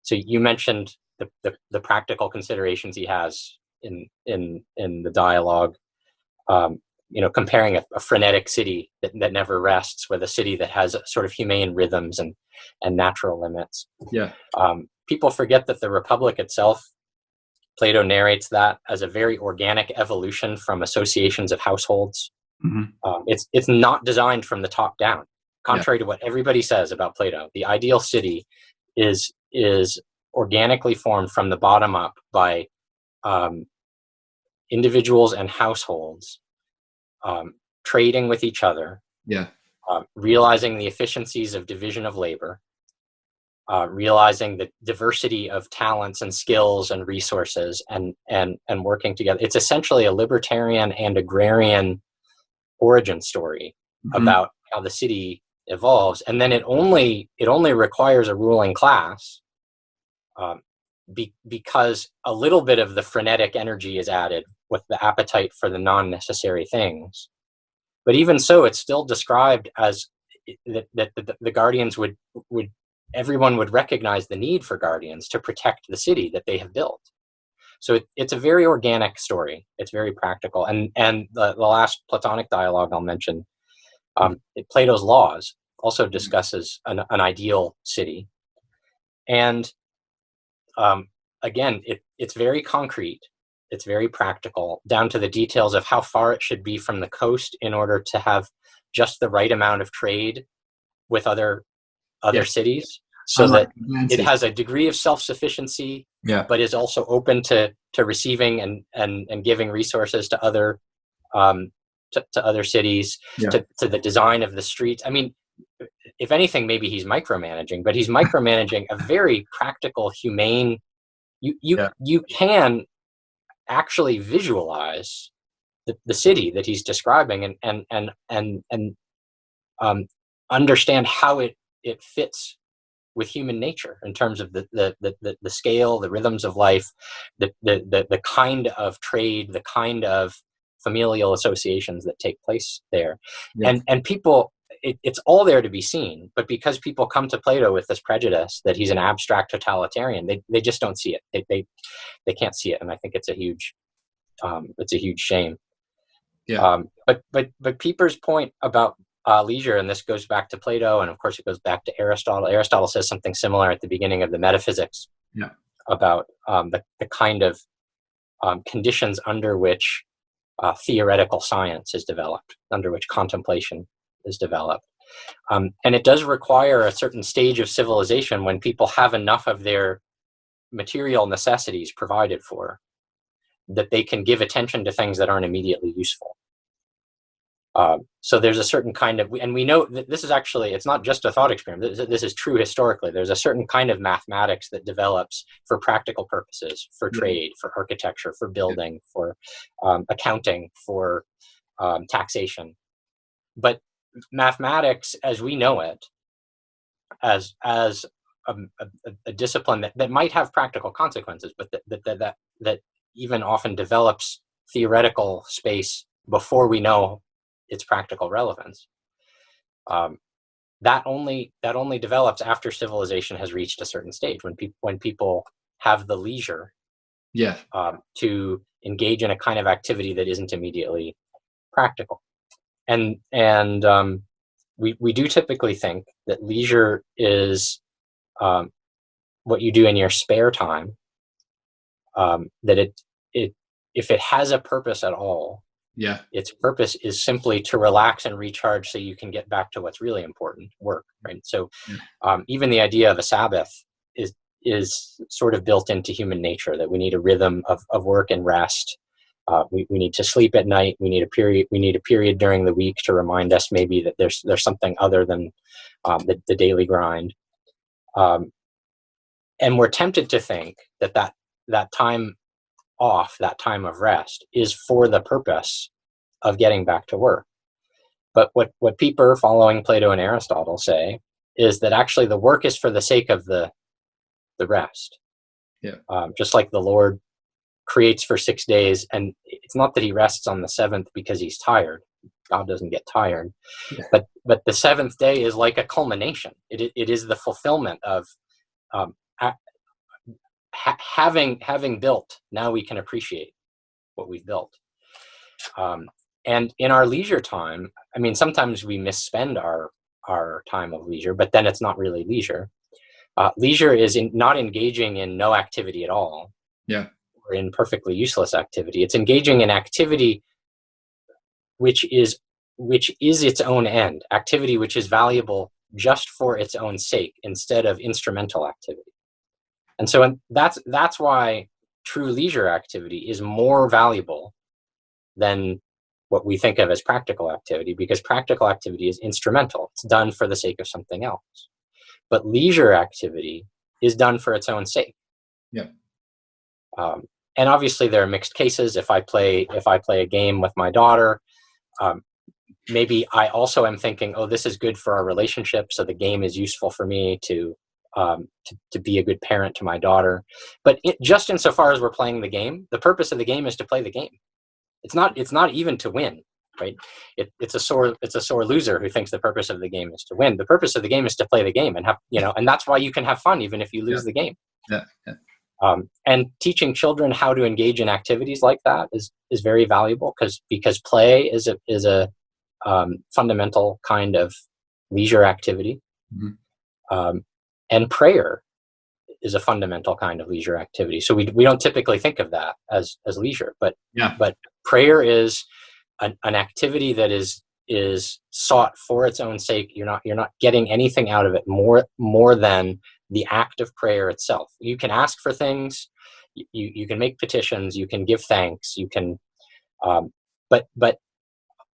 So you mentioned the practical considerations he has in the dialogue. Comparing a frenetic city that never rests with a city that has sort of humane rhythms and natural limits. Yeah. People forget that the Republic itself, Plato narrates that as a very organic evolution from associations of households. Mm-hmm. It's not designed from the top down, contrary to what everybody says about Plato. The ideal city is organically formed from the bottom up by individuals and households trading with each other, realizing the efficiencies of division of labor, realizing the diversity of talents and skills and resources, and working together. It's essentially a libertarian and agrarian origin story about how the city evolves, and then it only requires a ruling class, because a little bit of the frenetic energy is added with the appetite for the non-necessary things. But even so, it's still described as that the guardians would everyone would recognize the need for guardians to protect the city that they have built. So it's a very organic story. It's very practical. And the last Platonic dialogue I'll mention, Plato's Laws, also discusses an ideal city. And again, it's very concrete. It's very practical, down to the details of how far it should be from the coast in order to have just the right amount of trade with other cities, so that it has a degree of self-sufficiency, but is also open to receiving and giving resources to other cities, to the design of the streets. I mean, if anything, maybe he's micromanaging, but he's micromanaging a very practical, humane. You can actually visualize the city that he's describing, and understand how it fits with human nature in terms of the scale, the rhythms of life, the kind of trade, the kind of familial associations that take place there. And people, it's all there to be seen, but because people come to Plato with this prejudice that he's an abstract totalitarian, they just don't see it. They can't see it, and I think it's a huge shame. But Pieper's point about leisure, and this goes back to Plato, and of course it goes back to Aristotle. Aristotle says something similar at the beginning of the Metaphysics about the kind of conditions under which theoretical science is developed, under which contemplation is developed. And it does require a certain stage of civilization when people have enough of their material necessities provided for, that they can give attention to things that aren't immediately useful. So there's a certain kind of, and we know that this is actually, it's not just a thought experiment. This is true historically. There's a certain kind of mathematics that develops for practical purposes, for trade, for architecture, for building, for accounting, for taxation. But mathematics, as we know it, as a discipline that might have practical consequences, but that even often develops theoretical space before we know its practical relevance. That only develops after civilization has reached a certain stage, when people have the leisure to engage in a kind of activity that isn't immediately practical. And we do typically think that leisure is what you do in your spare time. That it if it has a purpose at all, its purpose is simply to relax and recharge so you can get back to what's really important, work, right? So even the idea of a Sabbath is sort of built into human nature, that we need a rhythm of work and rest. We need to sleep at night. We need a period during the week to remind us maybe that there's something other than the daily grind. And we're tempted to think that time off, that time of rest, is for the purpose of getting back to work. But what Pieper, following Plato and Aristotle, say is that actually the work is for the sake of the rest. Just like the Lord creates for 6 days, and it's not that he rests on the seventh because he's tired. God doesn't get tired. But the seventh day is like a culmination. It is the fulfillment of having built. Now we can appreciate what we've built. And in our leisure time, I mean, sometimes we misspend our time of leisure, but then it's not really leisure. Leisure is not engaging in no activity at all. Or in perfectly useless activity. It's engaging in activity which is its own end, activity which is valuable just for its own sake instead of instrumental activity. And so that's why true leisure activity is more valuable than what we think of as practical activity, because practical activity is instrumental. It's done for the sake of something else. But leisure activity is done for its own sake. Yeah. And obviously there are mixed cases. If I play a game with my daughter, maybe I also am thinking, oh, this is good for our relationship, so the game is useful for me to be a good parent to my daughter. But just insofar as we're playing the game, the purpose of the game is to play the game. It's not even to win, right? It's a sore loser who thinks the purpose of the game is to win. The purpose of the game is to play the game and have, and that's why you can have fun even if you lose the game. Yeah. And teaching children how to engage in activities like that is very valuable because play is a fundamental kind of leisure activity. Mm-hmm. And prayer is a fundamental kind of leisure activity. So we don't typically think of that as leisure, but prayer is an activity that is sought for its own sake. You're not getting anything out of it more than the act of prayer itself. You can ask for things, you can make petitions, you can give thanks, you can, but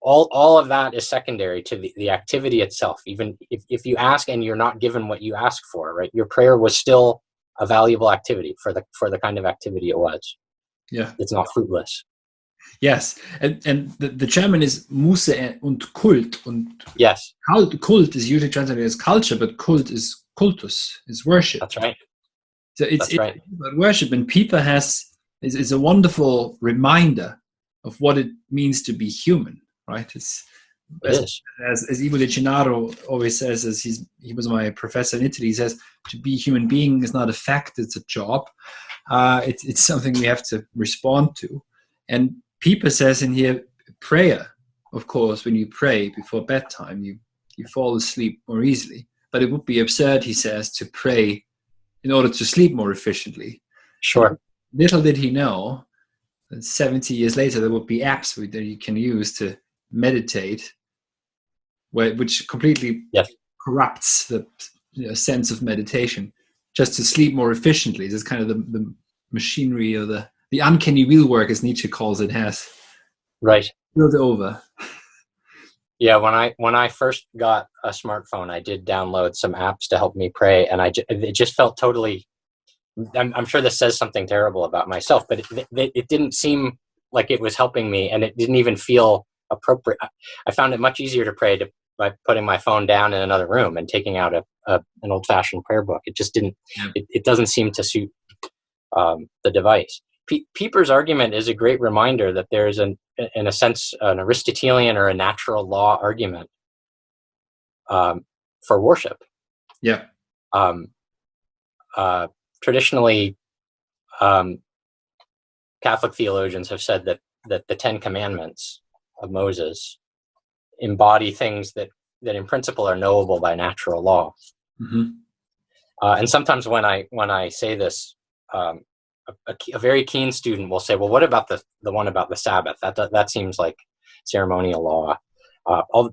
all of that is secondary to the activity itself. Even if you ask and you're not given what you ask for, right? Your prayer was still a valuable activity for the kind of activity it was. Yeah. It's not fruitless. Yes. And the German is Musse und Kult. Und yes. Kult is usually translated as culture, but kult is cultus, is worship. That's right. So it's right. About worship, and Pieper is a wonderful reminder of what it means to be human. Right? As Ivo De Gennaro always says, as he was my professor in Italy, he says, to be a human being is not a fact, it's a job. It's something we have to respond to. And Pieper says in here, prayer, of course, when you pray before bedtime, you fall asleep more easily. But it would be absurd, he says, to pray in order to sleep more efficiently. Sure. Little did he know that 70 years later, there would be apps that you can use to meditate, which completely corrupts the sense of meditation, just to sleep more efficiently. This is kind of the machinery or the uncanny wheelwork, as Nietzsche calls it, has built over. Yeah, when I first got a smartphone, I did download some apps to help me pray, and it just felt totally. I'm sure this says something terrible about myself, but it didn't seem like it was helping me, and it didn't even feel appropriate. I found it much easier to pray by putting my phone down in another room and taking out an old-fashioned prayer book. It just didn't. It doesn't seem to suit the device. Pieper's argument is a great reminder that there is in a sense an Aristotelian or a natural law argument for worship. Yeah. Traditionally, Catholic theologians have said that the Ten Commandments of Moses embody things that in principle are knowable by natural law. Mm-hmm. And sometimes when I say this, a very keen student will say, well, what about the one about the Sabbath? That seems like ceremonial law.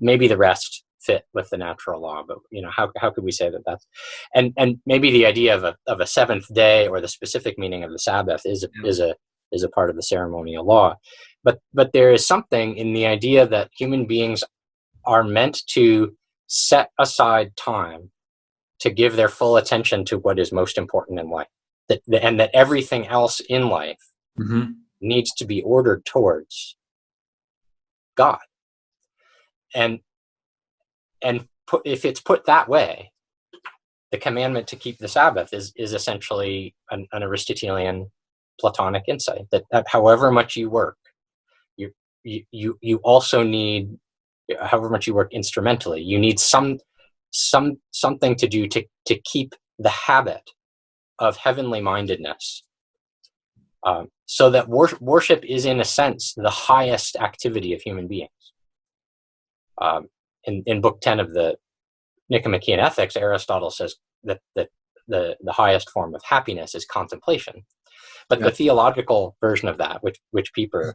Maybe the rest fit with the natural law, but how could we say that that's and maybe the idea of a seventh day or the specific meaning of the Sabbath is a part of the ceremonial law. But there is something in the idea that human beings are meant to set aside time to give their full attention to what is most important in life, and that everything else in life needs to be ordered towards God. And if it's put that way, the commandment to keep the Sabbath is essentially an Aristotelian Platonic insight that however much you work, you also need, however much you work instrumentally, you need something to do to keep the habit of heavenly mindedness, so that worship is in a sense the highest activity of human beings. In Book 10 of the Nicomachean Ethics, Aristotle says that the highest form of happiness is contemplation. But the theological version of that, which Pieper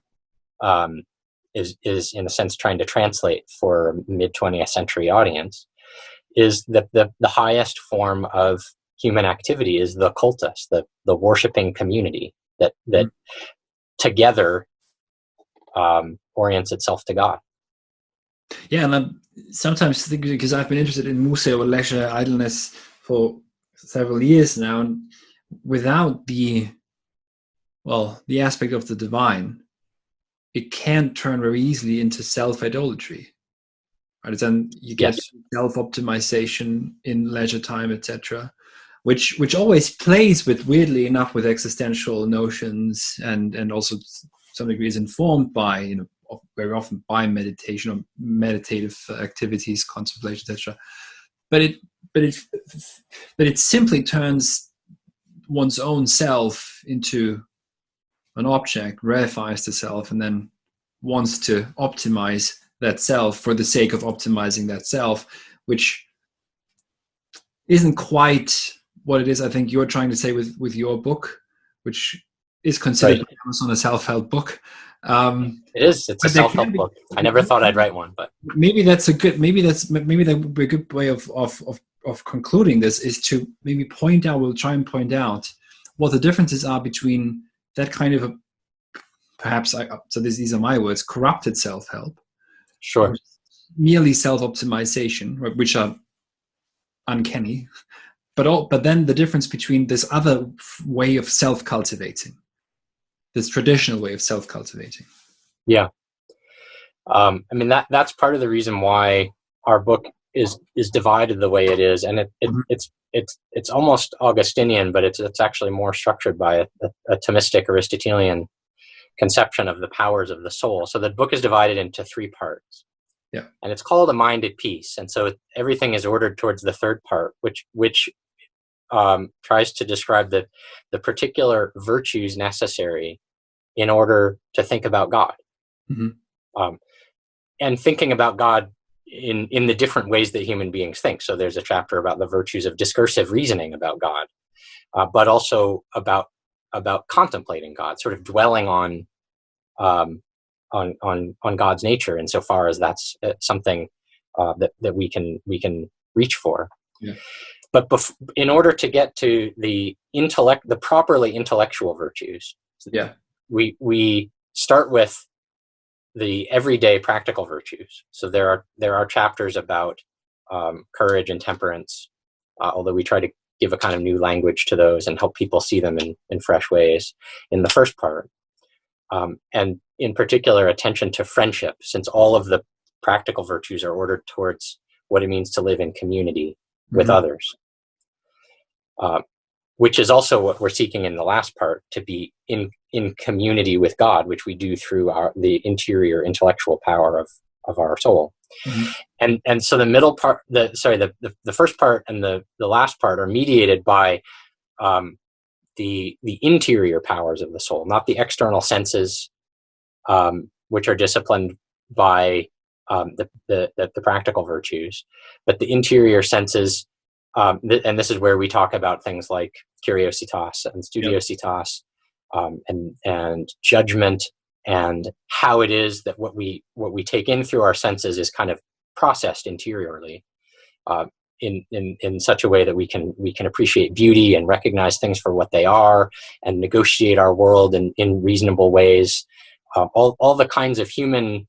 is in a sense trying to translate for a mid-20th century audience, is that the highest form of human activity is the cultus, the worshiping community that together orients itself to God. Yeah, and I sometimes think, because I've been interested in musse or leisure, idleness, for several years now, and without the aspect of the divine, it can turn very easily into self-idolatry. Right? Then you get Yes. self-optimization in leisure time, etc., which always plays with, weirdly enough, with existential notions, and also to some degree is informed by, very often by meditation or meditative activities, contemplation, etc. But it simply turns one's own self into an object, reifies the self, and then wants to optimize that self for the sake of optimizing that self, which isn't quite what it is I think you're trying to say with your book, which is considered Right. by Amazon a self-help book. It is. It's a self-help book. I never thought I'd write one, but maybe that would be a good way of concluding this, is to maybe we'll try and point out what the differences are between that kind of these are my words, corrupted self-help, sure. merely self-optimization, which are uncanny, but then the difference between this other way of self-cultivating, this traditional way of self-cultivating. Yeah. I mean, that's part of the reason why our book is divided the way it is, and it's almost Augustinian, but it's actually more structured by a Thomistic Aristotelian conception of the powers of the soul. So the book is divided into 3 parts. Yeah. And it's called A Mind at Peace. And so everything is ordered towards the 3rd part, which tries to describe the particular virtues necessary in order to think about God. Mm-hmm. And thinking about God in the different ways that human beings think. So there's a chapter about the virtues of discursive reasoning about God, but also about contemplating God, sort of dwelling on God's nature, insofar as that's something that we can reach for. Yeah. But in order to get to the properly intellectual virtues, yeah, we start with the everyday practical virtues. So there are chapters about courage and temperance, although we try to give a kind of new language to those and help people see them in fresh ways in the first part. And in particular, attention to friendship, since all of the practical virtues are ordered towards what it means to live in community with others, which is also what we're seeking in the last part, to be in community with God, which we do through the interior intellectual power of our soul. Mm-hmm. And so the middle part, the first part and the last part are mediated by the interior powers of the soul, not the external senses, which are disciplined by the practical virtues, but the interior senses. And this is where we talk about things like curiositas and studiositas, and judgment, and how it is that what we take in through our senses is kind of processed interiorly, in such a way that we can appreciate beauty and recognize things for what they are, and negotiate our world in reasonable ways. All the kinds of human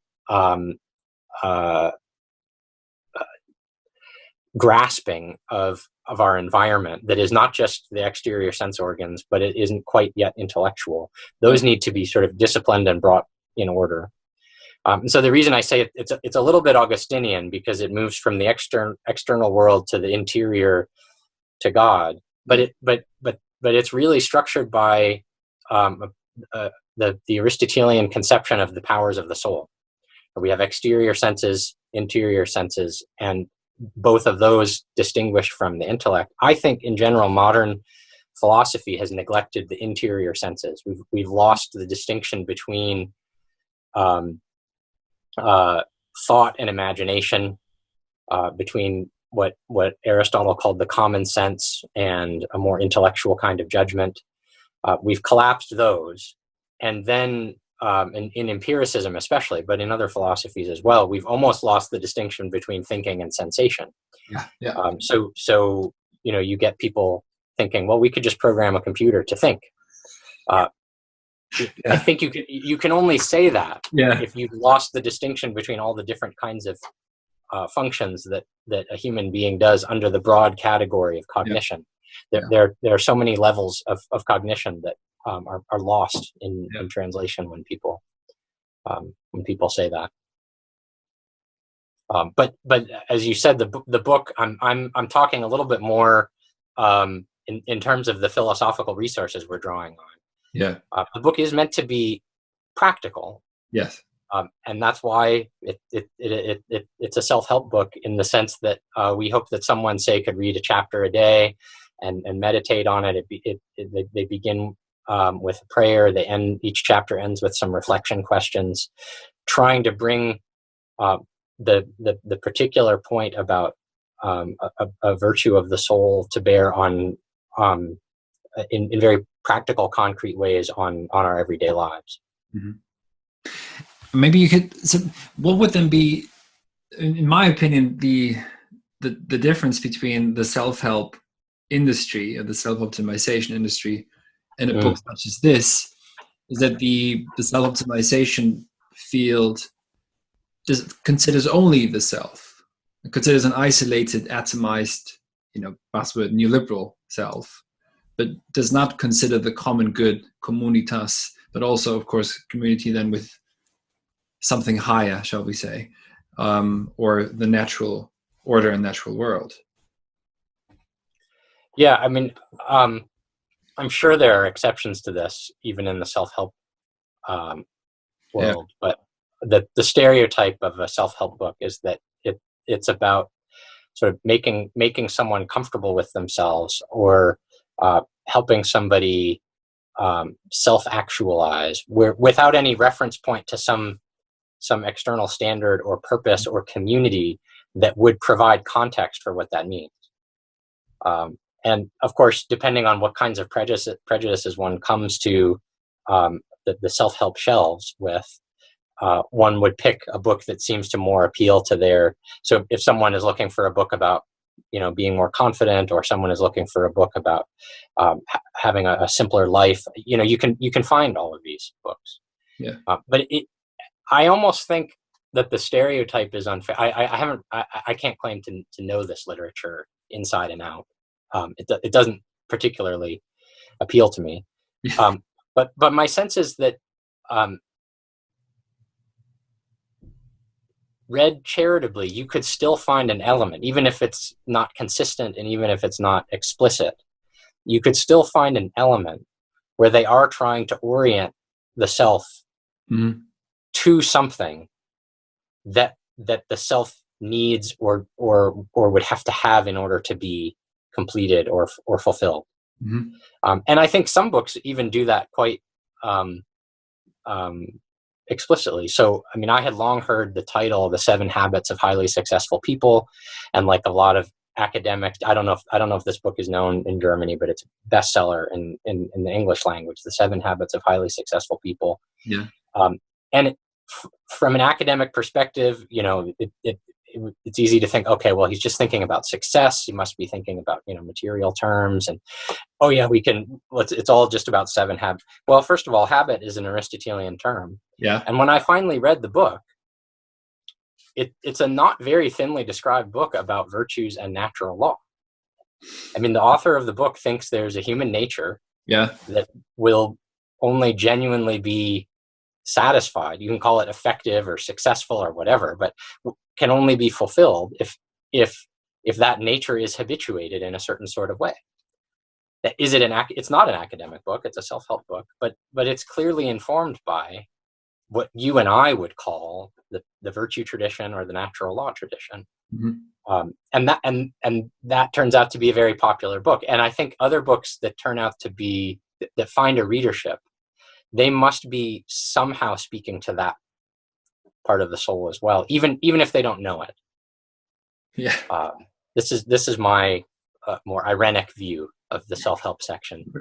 grasping of our environment that is not just the exterior sense organs, but it isn't quite yet intellectual. Those need to be sort of disciplined and brought in order. So the reason I say it's a little bit Augustinian, because it moves from the external world to the interior to God, but it's really structured by the Aristotelian conception of the powers of the soul. We have exterior senses, interior senses, and both of those distinguished from the intellect. I think in general, modern philosophy has neglected the interior senses. We've lost the distinction between thought and imagination, between what Aristotle called the common sense and a more intellectual kind of judgment. We've collapsed those, and then in empiricism especially, but in other philosophies as well, we've almost lost the distinction between thinking and sensation. So you get people thinking, well, we could just program a computer to think. I think you can only say that if you've lost the distinction between all the different kinds of functions that a human being does under the broad category of cognition. There are so many levels of cognition that are lost in translation when people say that. But as you said, the book, I'm talking a little bit more in terms of the philosophical resources we're drawing on. Yeah. The book is meant to be practical. Yes. And that's why it's a self-help book, in the sense that we hope that someone, say, could read a chapter a day and meditate on it. They begin with a prayer. Each chapter ends with some reflection questions, trying to bring the particular point about a virtue of the soul to bear on in very practical, concrete ways on our everyday lives. Mm-hmm. Maybe you could. So what would then be, in my opinion, the difference between the self-help industry or the self-optimization industry and a book such as this is that the self-optimization field considers only the self. It considers an isolated, atomized, buzzword, neoliberal self, but does not consider the common good, communitas, but also, of course, community then with something higher, shall we say, or the natural order and natural world. Yeah, I mean, I'm sure there are exceptions to this, even in the self-help world. But the stereotype of a self-help book is that it's about sort of making someone comfortable with themselves, or helping somebody self-actualize, without any reference point to some external standard or purpose or community that would provide context for what that means. And of course, depending on what kinds of prejudices one comes to the self-help shelves with, one would pick a book that seems to more appeal to their. So if someone is looking for a book about being more confident, or someone is looking for a book about having a simpler life, you can find all of these books. Yeah. But I almost think that the stereotype is unfair. I can't claim to know this literature inside and out. It doesn't particularly appeal to me. But my sense is that read charitably, you could still find an element, even if it's not consistent and even if it's not explicit. You could still find an element where they are trying to orient the self to something that the self needs or would have to have in order to be completed or fulfilled. And I think some books even do that quite explicitly. So, I mean, I had long heard the title, The 7 Habits of Highly Successful People, and like a lot of academic, I don't know if this book is known in Germany, but it's a bestseller in the English language, The 7 Habits of Highly Successful People. Yeah. And from an academic perspective, it's easy to think, okay, well, he's just thinking about success. He must be thinking about, material terms, and it's all just about 7 habits. Well, first of all, habit is an Aristotelian term. Yeah. And when I finally read the book, it's a not very thinly described book about virtues and natural law. I mean, the author of the book thinks there's a human nature that will only genuinely be satisfied. You can call it effective or successful or whatever, but can only be fulfilled if that nature is habituated in a certain sort of way. It's not an academic book, it's a self-help book, but it's clearly informed by what you and I would call the virtue tradition or the natural law tradition. And that turns out to be a very popular book. And I think other books that turn out to be, that find a readership, they must be somehow speaking to that part of the soul as well, even if they don't know it. Yeah. This is my more ironic view of the self-help section.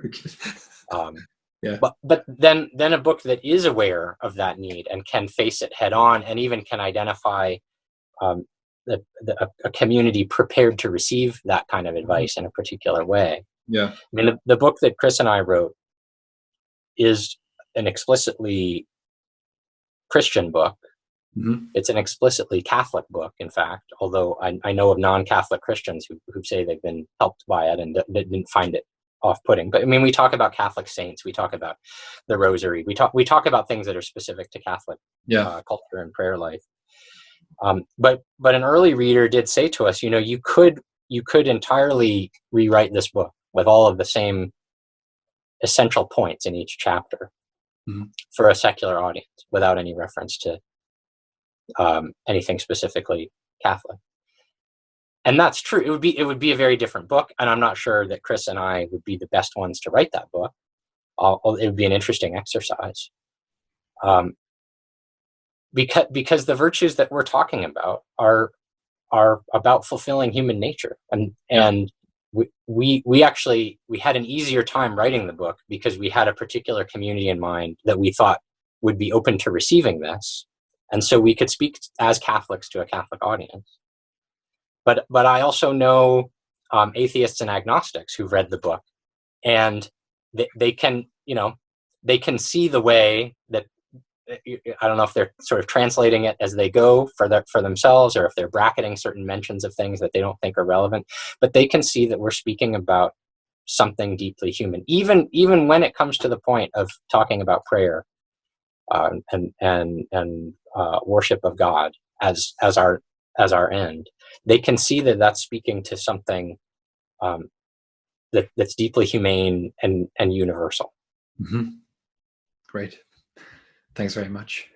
But then a book that is aware of that need and can face it head on, and even can identify a community prepared to receive that kind of advice in a particular way. Yeah. I mean, the book that Chris and I wrote is an explicitly Christian book, Mm-hmm. It's an explicitly Catholic book, in fact, although I know of non-Catholic Christians who say they've been helped by it and didn't find it off-putting. But I mean, we talk about Catholic saints, we talk about the Rosary, we talk about things that are specific to Catholic culture and prayer life. But an early reader did say to us, you could entirely rewrite this book with all of the same essential points in each chapter for a secular audience without any reference to anything specifically Catholic. And that's true. It would be a very different book, and I'm not sure that Chris and I would be the best ones to write that book. It would be an interesting exercise, because the virtues that we're talking about are about fulfilling human nature, and we had an easier time writing the book because we had a particular community in mind that we thought would be open to receiving this, and so we could speak as Catholics to a Catholic audience. But I also know atheists and agnostics who've read the book, and they can see the way that, I don't know if they're sort of translating it as they go for themselves, or if they're bracketing certain mentions of things that they don't think are relevant, but they can see that we're speaking about something deeply human, even when it comes to the point of talking about prayer and worship of God as our end. They can see that that's speaking to something that's deeply humane and universal. Mm-hmm. Great. Thanks very much.